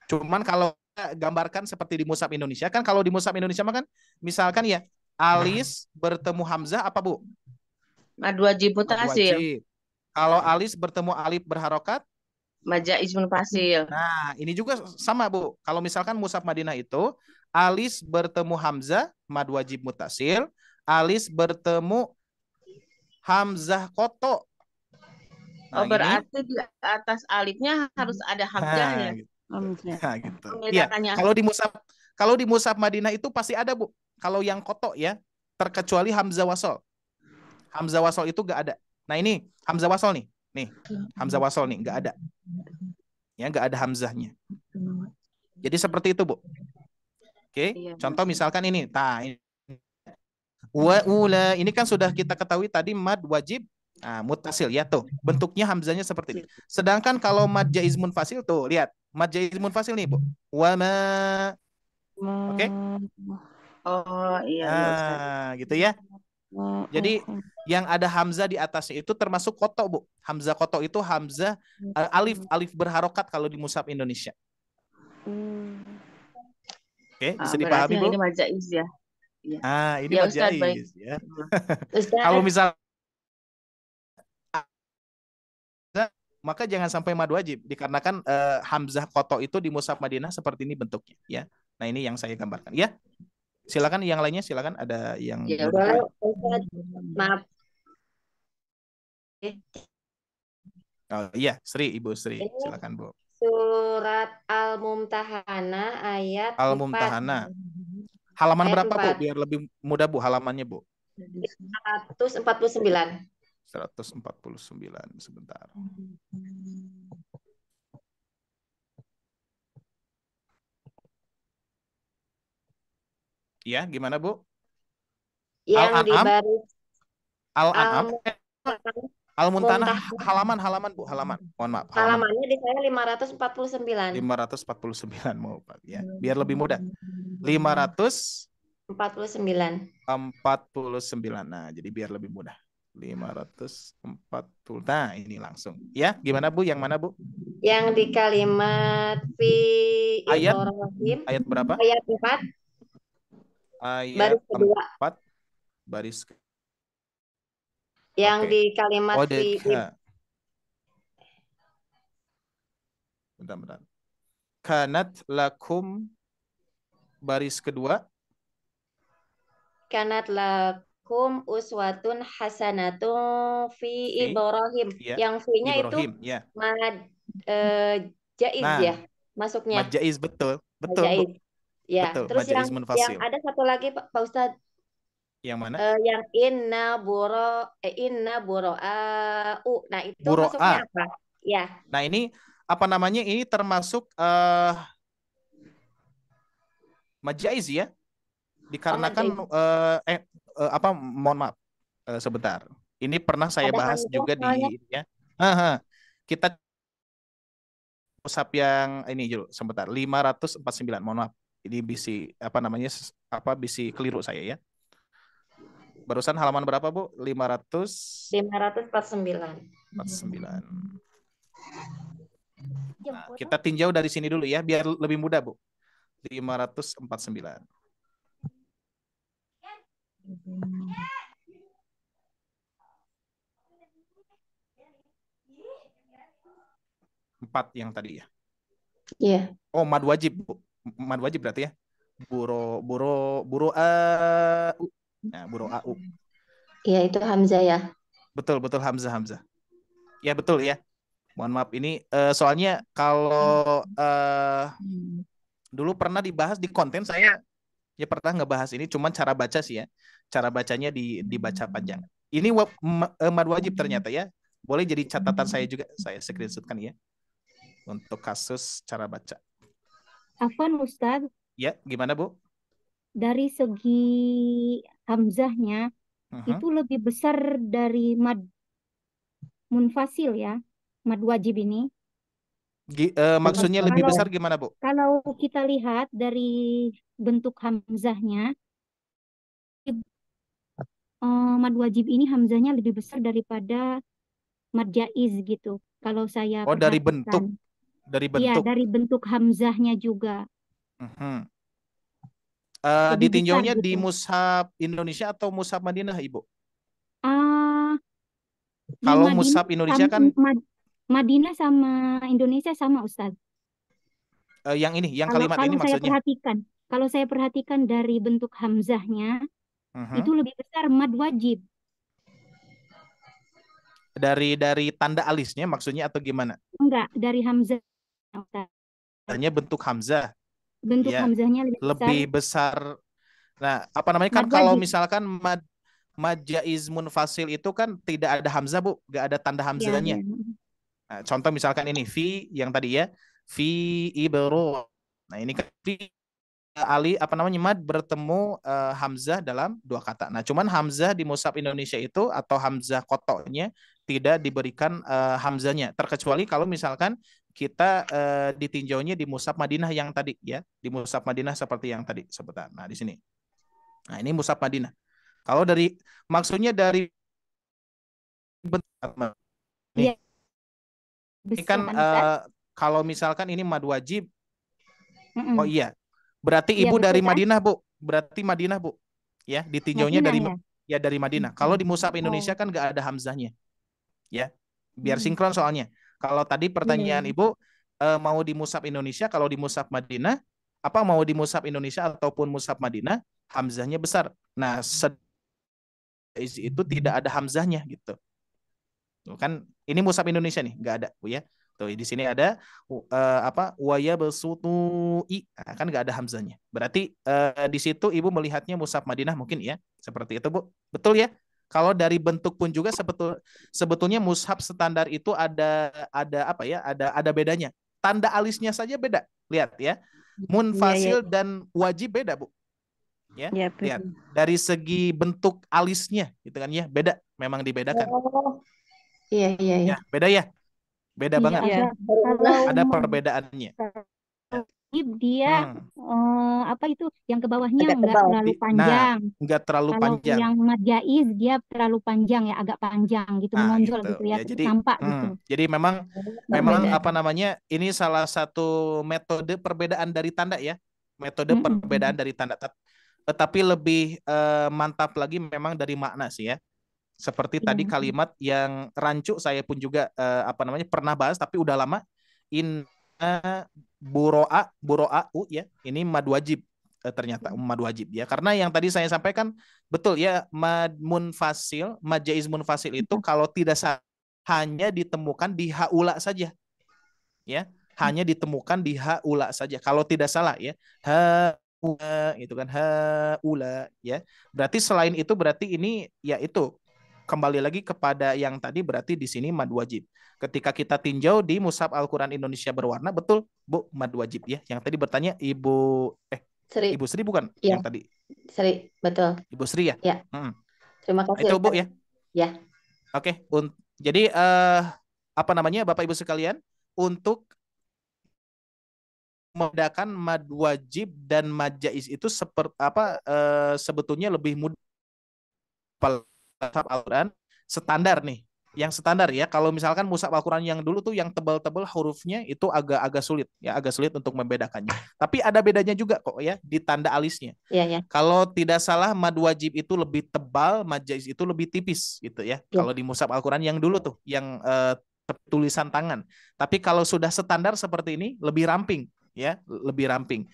cuman kalau gambarkan seperti di mushaf Indonesia, kan kalau di mushaf Indonesia mah kan misalkan ya alis bertemu hamzah apa, Bu? Mad wajib mutasil. Kalau alis bertemu alif berharokat, majaiz munfasil. Nah, ini juga sama, Bu. Kalau misalkan mushaf Madinah itu alis bertemu hamzah mad wajib mutasil, alis bertemu hamzah koto. Nah, berarti di atas alifnya harus ada hamzahnya. Nah, gitu. Iya. Kalau di mushaf Madinah itu pasti ada, Bu. Kalau yang koto ya, terkecuali hamzah wasol. Hamzah wasol itu gak ada. Nah, ini hamzah wasol nih. Nih, hamzah wasol nih gak ada. Ya, nggak ada hamzahnya. Jadi seperti itu, Bu. Oke, contoh misalkan ini. Nah, ini kan sudah kita ketahui tadi mad wajib mutasil ya tuh. Bentuknya hamzahnya seperti ini. Sedangkan kalau mad jaiz munfasil tuh, lihat. Mad jaiz munfasil nih, Bu. Wa ma. Oke? Oh, iya. Gitu ya. Jadi yang ada hamzah di atasnya itu termasuk koto, Bu. Hamzah koto itu hamzah alif berharokat kalau di mushaf Indonesia. Oke, bisa dipahami, Bu? Ini majaiz ya. Ini ya, majaiz ya. Kalau misal maka jangan sampai mad wajib dikarenakan hamzah koto itu di mushaf Madinah seperti ini bentuknya ya. Nah, ini yang saya gambarkan ya. Silakan yang lainnya, silakan ada yang ya, maaf. Oh iya, Sri, Ibu Sri, silakan, Bu. Surat Al-Mumtahanah ayat Al-Mumtahanah. Halaman ayat berapa, 4. Bu? Biar lebih mudah, Bu, halamannya, Bu. 149. 149, sebentar. Iya, gimana, Bu? Yang di baris Al-An'am. Al-Muntanah halaman, Bu, halaman. Mohon maaf. Halamannya di saya 549. 549 mau, Pak, ya. Biar lebih mudah. 549. Nah, jadi biar lebih mudah. 540. Nah, ini langsung. Ya, gimana, Bu? Yang mana, Bu? Yang di kalimat fi Ibrahim. Ayat berapa? Ayat 4. Ayat 4. Baris yang di kalimat fi. Bentar. Kanat lakum baris kedua. Kanat lakum uswatun hasanatun fi Ibrahim. Ya. Yang fi-nya itu ya. mad jaiz ya masuknya. Mad jaiz, betul. Jaiz. Ya, betul. Terus yang ada satu lagi Pak Ustadz. Yang mana? Yang inna buro'a'u. Nah, itu masuknya apa? Ya. Nah, ini apa namanya? Ini termasuk majaiz ya. Dikarenakan mohon maaf sebentar. Ini pernah saya bahas juga di ya. Aha. Kita mushaf yang ini dulu sebentar 549. Mohon maaf. Ini bisi apa namanya bisi keliru saya ya. Barusan halaman berapa, Bu? 549. 549. Nah, kita tinjau dari sini dulu ya biar lebih mudah, Bu. 549. Empat yang tadi ya. Iya. Oh, mad wajib, Bu. Mad wajib berarti ya. Buro Nah, buro au. Iya, itu Hamzah ya. Betul Hamzah. Ya, betul ya. Mohon maaf ini soalnya kalau dulu pernah dibahas di konten saya ya pernah ngebahas ini cuman cara baca sih ya. Cara bacanya dibaca panjang. Ini mad wajib ternyata ya. Boleh jadi catatan saya juga, saya screenshotkan ya. Untuk kasus cara baca. Afwan Ustadz, Ya, gimana Bu? dari segi hamzahnya itu lebih besar dari mad munfasil ya, mad wajib ini. Maksudnya lebih besar gimana, Bu? Kalau kita lihat dari bentuk hamzahnya, mad wajib ini hamzahnya lebih besar daripada mad jaiz gitu. Kalau saya Oh, dari bentuk. perhatikan. Dari Iya, bentuk. dari bentuk hamzahnya juga. Lebih Ditinjaunya besar di gitu. mushaf Indonesia atau mushaf Madinah, Ibu? Di Kalau Madinah mushaf Indonesia kan Madinah sama Indonesia sama Ustadz. yang ini, yang Kalau kalimat ini maksudnya. Kalau saya perhatikan dari bentuk hamzahnya itu lebih besar mad wajib. Dari tanda alisnya maksudnya atau gimana? Enggak, dari hamzah. Hanya bentuk hamzah. Bentuk ya, hamzahnya lebih besar. Nah, apa namanya kan kalau misalkan mad jaiz munfasil itu kan tidak ada hamzah, Bu, nggak ada tanda hamzahnya. Nah, contoh misalkan ini fi yang tadi ya, fi ibro. Nah, ini kan fi mad bertemu hamzah dalam dua kata. Nah, cuman hamzah di mushaf Indonesia itu atau hamzah kotonya tidak diberikan hamzahnya, terkecuali kalau misalkan kita ditinjaunya di mushaf Madinah yang tadi ya, di mushaf Madinah seperti yang tadi sebentar. Nah, di sini. Nah, ini mushaf Madinah. Kalau maksudnya dari ini, ini kan kalau misalkan ini mad wajib. Oh iya. Berarti Ibu dari Madinah, Bu. Berarti Madinah, Bu. Ya, ditinjaunya dari Madinah. Kalau di mushaf Indonesia kan nggak ada hamzahnya. Ya. Biar sinkron soalnya. Kalau tadi pertanyaan Ibu mau di mushaf Indonesia, kalau di mushaf Madinah, apa mau di mushaf Indonesia ataupun mushaf Madinah, hamzahnya besar. Nah, itu tidak ada hamzahnya gitu. Tuh kan ini mushaf Indonesia nih, nggak ada, Bu ya. Tuh di sini ada waya besutui, nah, kan nggak ada hamzahnya. Berarti di situ Ibu melihatnya mushaf Madinah mungkin ya, seperti itu, Bu. Betul ya? Kalau dari bentuk pun juga sebetulnya mushaf standar itu ada apa ya? Ada bedanya. Tanda alisnya saja beda. Lihat ya. Munfasil dan wajib beda, Bu. Ya, lihat. Dari segi bentuk alisnya gitu kan ya, beda. Memang dibedakan. Oh. Iya. Ya, beda ya. Beda banget. Ada perbedaannya. Dia apa itu yang ke bawahnya enggak terlalu panjang. Nah, enggak terlalu kalau panjang. Yang mad jaiz dia terlalu panjang ya, agak panjang gitu, menonjol gitu ya, jadi, nampak gitu. Jadi memang apa namanya? Ini salah satu metode perbedaan dari tanda ya. Metode perbedaan dari tanda. Tetapi lebih mantap lagi memang dari makna sih ya. Seperti tadi kalimat yang rancu saya pun juga pernah bahas tapi udah lama. Buroa'u ya, ini mad wajib ternyata mad wajib ya, karena yang tadi saya sampaikan betul ya, mad munfasil, mad jaiz munfasil itu kalau tidak hanya ditemukan di haula saja ya, hanya ditemukan di haula saja kalau tidak salah ya, haula itu kan, haula ya, berarti selain itu berarti ini ya itu kembali lagi kepada yang tadi, berarti di sini mad wajib. Ketika kita tinjau di mushaf Al-Quran Indonesia berwarna, betul Bu, mad wajib ya. Yang tadi bertanya Ibu Sri. Ibu Sri bukan? Ya. Yang tadi. Sri, betul. Ibu Sri ya? Ya. Terima kasih. Itu Bu ya? Ya. Oke. Jadi apa namanya Bapak Ibu sekalian, untuk membedakan mad wajib dan mad jaiz itu seperti apa, sebetulnya lebih mudah. Mushaf Al-Quran standar nih, yang standar ya. Kalau misalkan mushaf Al-Quran yang dulu tuh yang tebal-tebal hurufnya itu agak sulit ya, agak sulit untuk membedakannya. Tapi ada bedanya juga kok ya di tanda alisnya. Iya, ya. Kalau tidak salah mad wajib itu lebih tebal, mad jaiz itu lebih tipis gitu ya. Ya. Kalau di mushaf Al-Quran yang dulu tuh yang tulisan tangan. Tapi kalau sudah standar seperti ini lebih ramping ya, lebih ramping.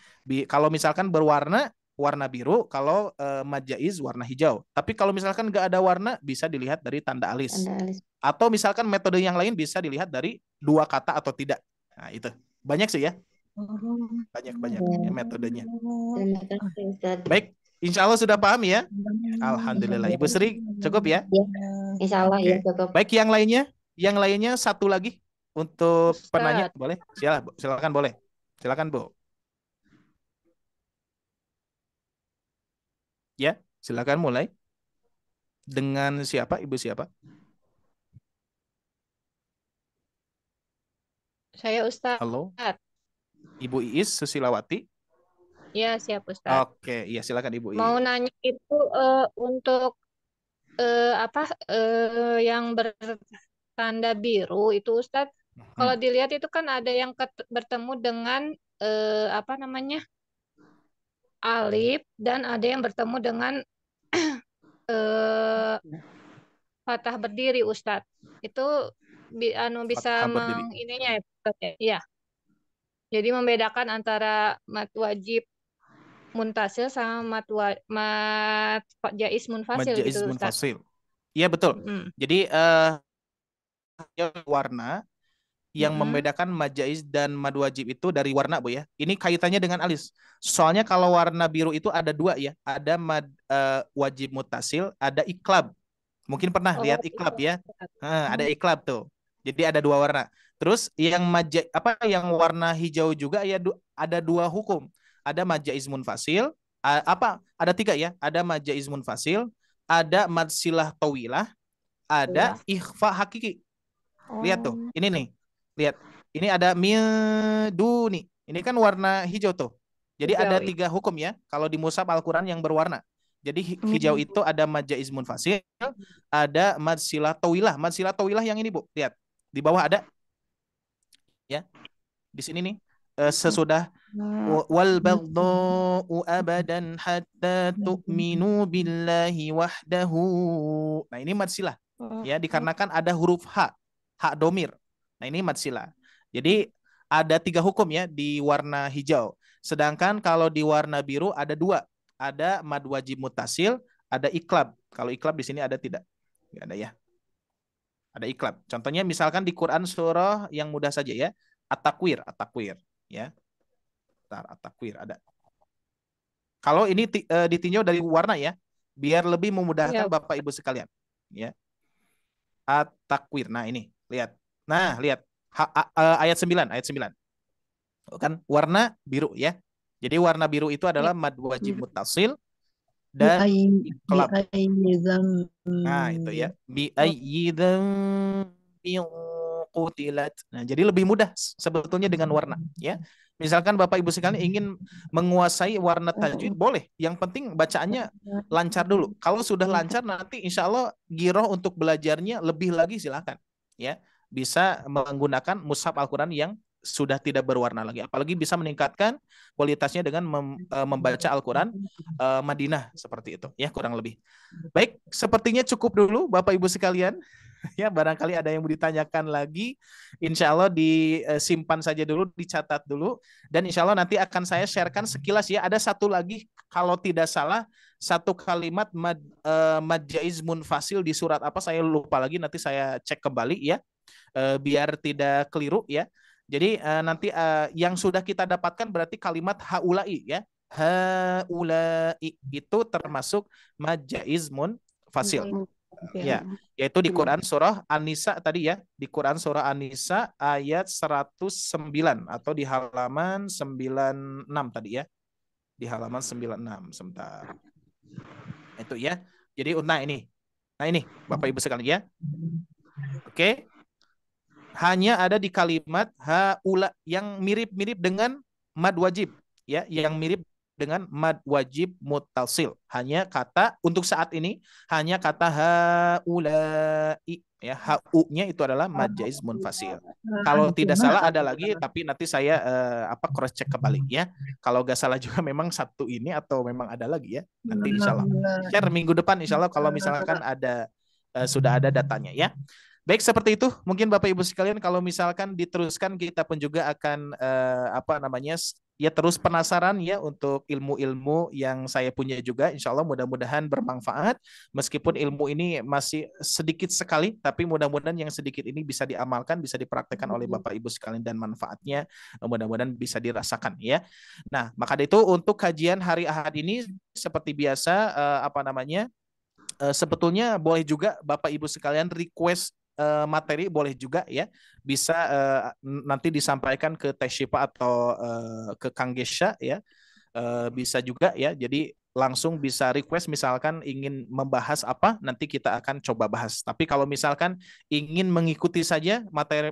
Kalau misalkan berwarna warna biru, kalau mad jaiz warna hijau. Tapi kalau misalkan nggak ada warna bisa dilihat dari tanda alis. Tanda alis. Atau misalkan metode yang lain bisa dilihat dari dua kata atau tidak. Nah, itu. Banyak sih ya. Banyak ya metodenya. Terima kasih, Ustaz. Baik, insya Allah sudah paham ya. Alhamdulillah. Ibu Sri cukup ya? Ya, insya Allah ya Oke. cukup. Baik, yang lainnya satu lagi untuk penanya, boleh? Silakan boleh. Silakan Bu. Ya, silakan mulai. Dengan siapa? Ibu siapa? Saya Ustadz. Halo. Ibu Iis Susilawati. Ya, siap Ustadz. Oke, iya silakan Ibu Mau Iis. nanya itu untuk yang bertanda biru itu Ustadz. Kalau dilihat itu kan ada yang bertemu dengan apa namanya? Alif, dan ada yang bertemu dengan fathah berdiri Ustadz. Itu bisa Fathah berdiri. ininya ya Ustadz ya. Iya. Jadi membedakan antara mad wajib muntasil sama mad jaiz munfasil Mad jaiz gitu Ustadz. munfasil. Iya betul. Jadi warna yang membedakan mad jaiz dan mad wajib itu dari warna Bu ya. Ini kaitannya dengan alis. Soalnya kalau warna biru itu ada dua ya. Ada mad wajib mutasil, ada iklab. Mungkin pernah lihat iklab ya. Ada iklab tuh. Jadi ada dua warna. Terus yang yang warna hijau juga ya, ada dua hukum. Ada mad jaiz munfasil, ada tiga ya. Ada mad jaiz munfasil, ada mad silah tawilah, ada ikhfa hakiki. Lihat tuh. Ini nih. Lihat, ini ada miduni. Ini kan warna hijau tuh. Jadi Hijau, ada iya. tiga hukum ya. Kalau di mushaf Al-Quran yang berwarna. Jadi hijau itu ada mad jaiz munfasil, ada mad silah tawilah. Mad silah tawilah yang ini Bu. Lihat. Di bawah ada. Ya. Di sini nih. Sesudah wal baghdha'u abadan hatta tu'minu billahi wahdahu. Nah, ini mad silah. Ya, dikarenakan ada huruf H. Hak domir. Nah, ini mad silah. Jadi ada tiga hukum ya di warna hijau. Sedangkan kalau di warna biru ada dua. Ada mad wajib mutasil, ada iklab. Kalau iklab di sini ada tidak? Nggak ada ya. Ada iklab. Contohnya misalkan di Quran surah yang mudah saja ya. At-Takwir ya. Bentar, At-Takwir ada. Kalau ini ditinjau dari warna ya, biar lebih memudahkan Bapak Ibu sekalian, ya. At-Takwir. Nah, ini, lihat. Nah, lihat. Ayat 9. Kan warna biru ya. Jadi warna biru itu adalah mad wajib mutasil dan iklab. Nah, itu ya. Bi ayyi dzambin qutilat. Nah, jadi lebih mudah sebetulnya dengan warna ya. Misalkan Bapak Ibu sekalian ingin menguasai warna tajwid, boleh. Yang penting bacaannya lancar dulu. Kalau sudah lancar nanti insya Allah giroh untuk belajarnya lebih lagi silakan ya. Bisa menggunakan mushaf Al-Quran yang sudah tidak berwarna lagi. Apalagi bisa meningkatkan kualitasnya dengan membaca Al-Quran Madinah seperti itu ya, kurang lebih. Baik, sepertinya cukup dulu Bapak Ibu sekalian. Ya, barangkali ada yang mau ditanyakan lagi, insya Allah disimpan saja dulu, dicatat dulu, dan insya Allah nanti akan saya sharekan sekilas ya. Ada satu lagi kalau tidak salah, satu kalimat mad jaiz munfasil di surat apa saya lupa lagi, nanti saya cek kembali ya, biar tidak keliru ya. Jadi nanti yang sudah kita dapatkan berarti kalimat haulai ya. Haulai itu termasuk mad jaiz munfasil. Ya, yaitu di Quran surah An-Nisa tadi ya, di Quran surah An-Nisa ayat 109 atau di halaman 96 tadi ya. Di halaman 96 sebentar. Itu ya. Jadi nah ini. Nah ini Bapak Ibu sekalian ya. Oke. hanya ada di kalimat haula yang mirip-mirip dengan mad wajib, ya, yang mirip dengan mad wajib muttasil. Hanya kata untuk saat ini hanya kata haulai, ya, hu-nya itu adalah mad jaiz munfasil. Kalau tidak salah ada lagi, tapi nanti saya cross check kembali ya. Kalau nggak salah juga memang satu ini atau memang ada lagi ya. Nanti insya Allah share minggu depan insya Allah kalau misalkan ada sudah ada datanya ya. Baik, seperti itu. Mungkin Bapak Ibu sekalian kalau misalkan diteruskan kita pun juga akan ya terus penasaran ya untuk ilmu-ilmu yang saya punya juga. Insya Allah mudah-mudahan bermanfaat. Meskipun ilmu ini masih sedikit sekali, tapi mudah-mudahan yang sedikit ini bisa diamalkan, bisa dipraktekkan oleh Bapak Ibu sekalian dan manfaatnya mudah-mudahan bisa dirasakan ya. Nah, maka itu untuk kajian hari Ahad ini seperti biasa sebetulnya boleh juga Bapak Ibu sekalian request materi boleh juga ya, bisa nanti disampaikan ke Teh Syifa atau ke Kang Gesha ya, bisa juga ya. Jadi langsung bisa request misalkan ingin membahas apa, nanti kita akan coba bahas. Tapi kalau misalkan ingin mengikuti saja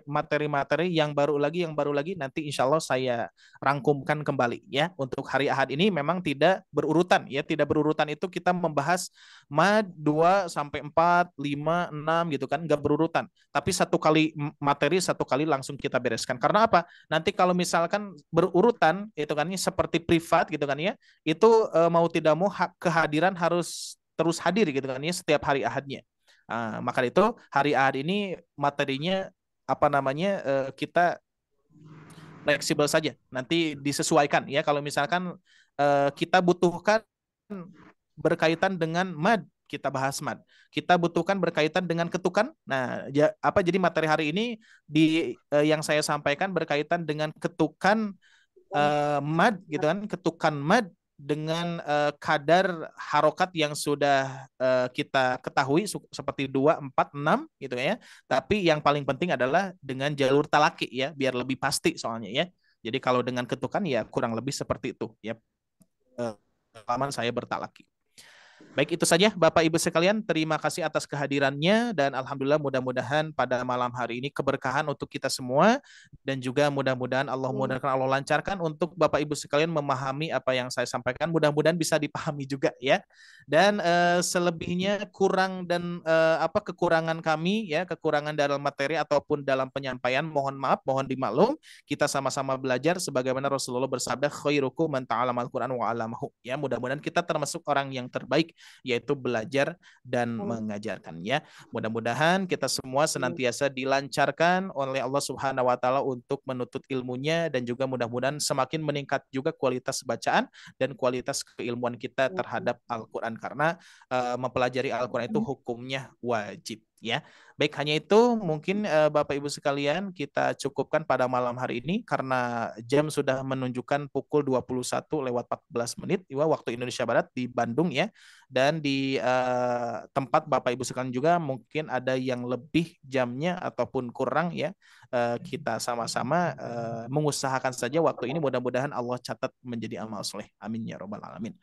materi-materi yang baru lagi nanti insya Allah saya rangkumkan kembali ya. Untuk hari Ahad ini memang tidak berurutan ya, tidak berurutan itu kita membahas mad 2 sampai 4, 5, 6 gitu kan, nggak berurutan. Tapi satu kali materi satu kali langsung kita bereskan. Karena apa? Nanti kalau misalkan berurutan itu kan seperti privat gitu kan ya, itu mau tidak mau kehadiran harus terus hadir gitu kan ya setiap hari Ahadnya. Maka itu hari Ahad ini materinya kita fleksibel saja, nanti disesuaikan ya. Kalau misalkan kita butuhkan berkaitan dengan mad, kita bahas mad. Kita butuhkan berkaitan dengan ketukan. Nah, jadi materi hari ini yang saya sampaikan berkaitan dengan ketukan mad gitu kan, ketukan mad dengan kadar harokat yang sudah kita ketahui seperti 2, 4, 6 gitu ya. Tapi yang paling penting adalah dengan jalur talaki ya, biar lebih pasti soalnya ya. Jadi kalau dengan ketukan ya kurang lebih seperti itu ya. Pengalaman saya bertalaki. Baik, itu saja Bapak Ibu sekalian, terima kasih atas kehadirannya dan alhamdulillah mudah-mudahan pada malam hari ini keberkahan untuk kita semua dan juga mudah-mudahan Allah mudahkan, Allah lancarkan untuk Bapak Ibu sekalian memahami apa yang saya sampaikan, mudah-mudahan bisa dipahami juga ya. Dan selebihnya kurang dan kekurangan kami ya, kekurangan dalam materi ataupun dalam penyampaian, mohon maaf, mohon dimaklum. Kita sama-sama belajar sebagaimana Rasulullah bersabda khairukum man ta'allamal Qur'an wa 'allamahu. Ya, mudah-mudahan kita termasuk orang yang terbaik yaitu belajar dan mengajarkannya. Mudah-mudahan kita semua senantiasa dilancarkan oleh Allah Subhanahu wa taala untuk menuntut ilmunya dan juga mudah-mudahan semakin meningkat juga kualitas bacaan dan kualitas keilmuan kita terhadap Al-Qur'an karena mempelajari Al-Qur'an itu hukumnya wajib ya. Baik, hanya itu mungkin Bapak Ibu sekalian kita cukupkan pada malam hari ini karena jam sudah menunjukkan pukul 21:14 ya, waktu Indonesia Barat di Bandung ya. Dan di tempat Bapak Ibu sekalian juga mungkin ada yang lebih jamnya ataupun kurang ya. Kita sama-sama mengusahakan saja waktu ini, mudah-mudahan Allah catat menjadi amal soleh. Amin ya robbal alamin.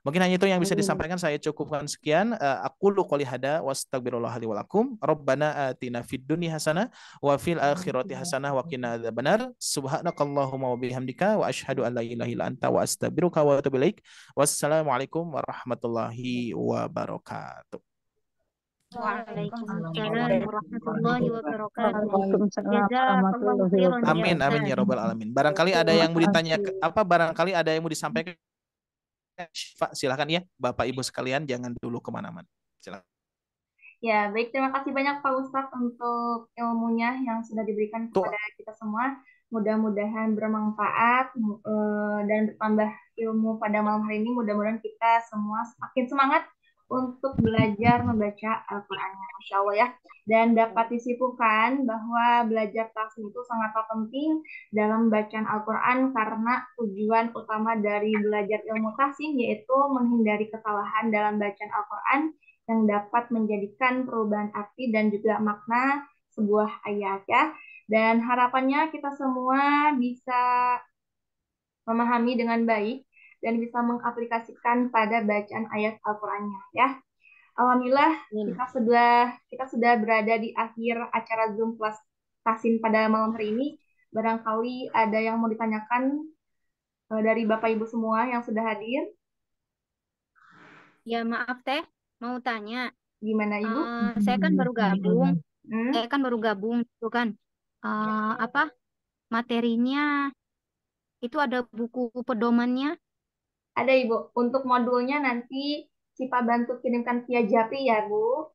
Mungkin hanya itu yang bisa disampaikan, saya cukupkan sekian. Aqulu qouli hada wastaghfirullah li wa lakum. Rabbana atina fid dunya hasanah wa fil akhirati hasanah wa qina adzabannar. Subhanakallahumma wa bihamdika wa asyhadu an la ilaha illa anta wa astaghfiruka wa atubu ilaik. Wassalamualaikum warahmatullahi wabarakatuh. Waalaikumsalam warahmatullahi wabarakatuh. Waalaikumsalam Jazakallahu khairan ya Amin amin ya Ustaz. robbal alamin. Barangkali ada yang mau ditanya barangkali ada yang mau disampaikan. Silakan ya Bapak Ibu sekalian, jangan dulu kemana-mana. Silakan. Ya, baik. Terima kasih banyak Pak Ustadz untuk ilmunya yang sudah diberikan kepada kita semua. Mudah-mudahan bermanfaat dan bertambah ilmu pada malam hari ini. Mudah-mudahan kita semua semakin semangat untuk belajar membaca Al-Qur'annya, Masya Allah ya. Dan dapat disimpulkan bahwa belajar tahsin itu sangatlah penting dalam bacaan Al-Qur'an karena tujuan utama dari belajar ilmu tahsin yaitu menghindari kesalahan dalam bacaan Al-Qur'an yang dapat menjadikan perubahan arti dan juga makna sebuah ayat ya. Dan harapannya kita semua bisa memahami dengan baik dan bisa mengaplikasikan pada bacaan ayat Al-Qur'annya ya. Alhamdulillah kita sudah berada di akhir acara Zoom Plus tasin pada malam hari ini. Barangkali ada yang mau ditanyakan dari Bapak Ibu semua yang sudah hadir. Ya maaf Teh, mau tanya. Gimana Ibu? Saya kan baru gabung, Hmm? gitu kan. Apa materinya itu ada buku pedomannya? Ada Ibu. Untuk modulnya nanti Cipa bantu kirimkan via Japri ya Bu.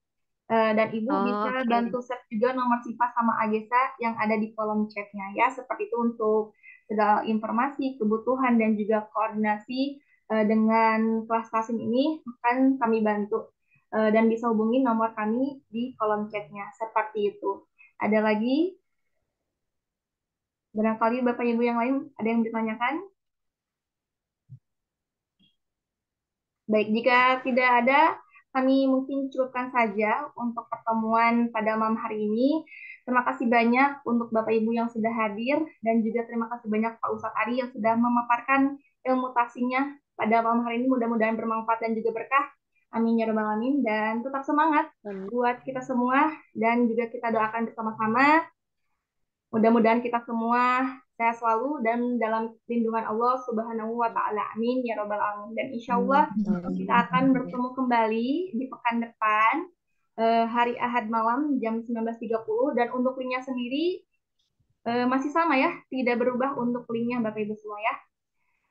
Dan Ibu bisa Oke. bantu set juga nomor Cipa sama Agesa yang ada di kolom chatnya ya. Seperti itu untuk segala informasi, kebutuhan, dan juga koordinasi dengan kelas tasin ini akan kami bantu. Dan bisa hubungi nomor kami di kolom chatnya. Seperti itu. Ada lagi? Barangkali Bapak Ibu yang lain ada yang ditanyakan? Baik, jika tidak ada, kami mungkin cukupkan saja untuk pertemuan pada malam hari ini. Terima kasih banyak untuk Bapak Ibu yang sudah hadir, dan juga terima kasih banyak Pak Ustadz Ari yang sudah memaparkan ilmu tafsirnya pada malam hari ini. Mudah-mudahan bermanfaat dan juga berkah. Amin ya rabbal alamin. Dan tetap semangat buat kita semua, dan juga kita doakan bersama-sama. Mudah-mudahan kita semua sehat selalu dan dalam lindungan Allah Subhanahu wa Ta'ala. Amin ya Rabbal 'Alamin. Dan insya Allah kita akan bertemu kembali di pekan depan, hari Ahad malam jam 19.30. Dan untuk linknya sendiri masih sama ya, tidak berubah untuk linknya Bapak Ibu semua ya.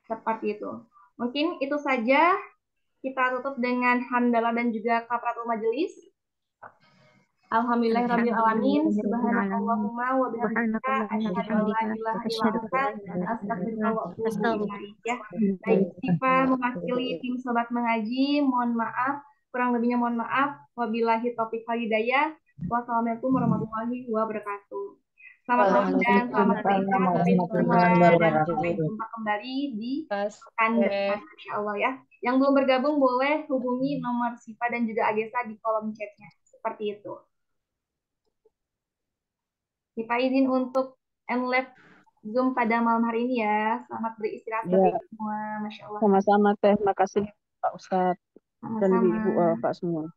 Seperti itu. Mungkin itu saja. Kita tutup dengan hamdalah dan juga kafaratul majelis. Alhamdulillahirabbil alamin. Subhanakallahumma wa bihamdika asyhadu an la ilaha illa anta astaghfiruka wa atubu ilaik ya. Baik, Cipa mewakili tim Sobat Mengaji, mohon maaf, kurang lebihnya mohon maaf. Wabillahi taufiq wal hidayah. Wassalamualaikum warahmatullahi wabarakatuh. Selamat malam dan selamat beristirahat Bapak Ibu semua, dan sampai jumpa kembali di pekan depan insyaallah ya. Yang belum bergabung boleh hubungi nomor Sipa dan juga Agesa di kolom chatnya. Seperti itu. Sipa izin untuk end live Zoom pada malam hari ini ya. Selamat beristirahat Bapak Ibu semua. Masya Allah. Sama-sama Teh, makasih Pak Ustadz dan Sama-sama. Ibu Pak semua.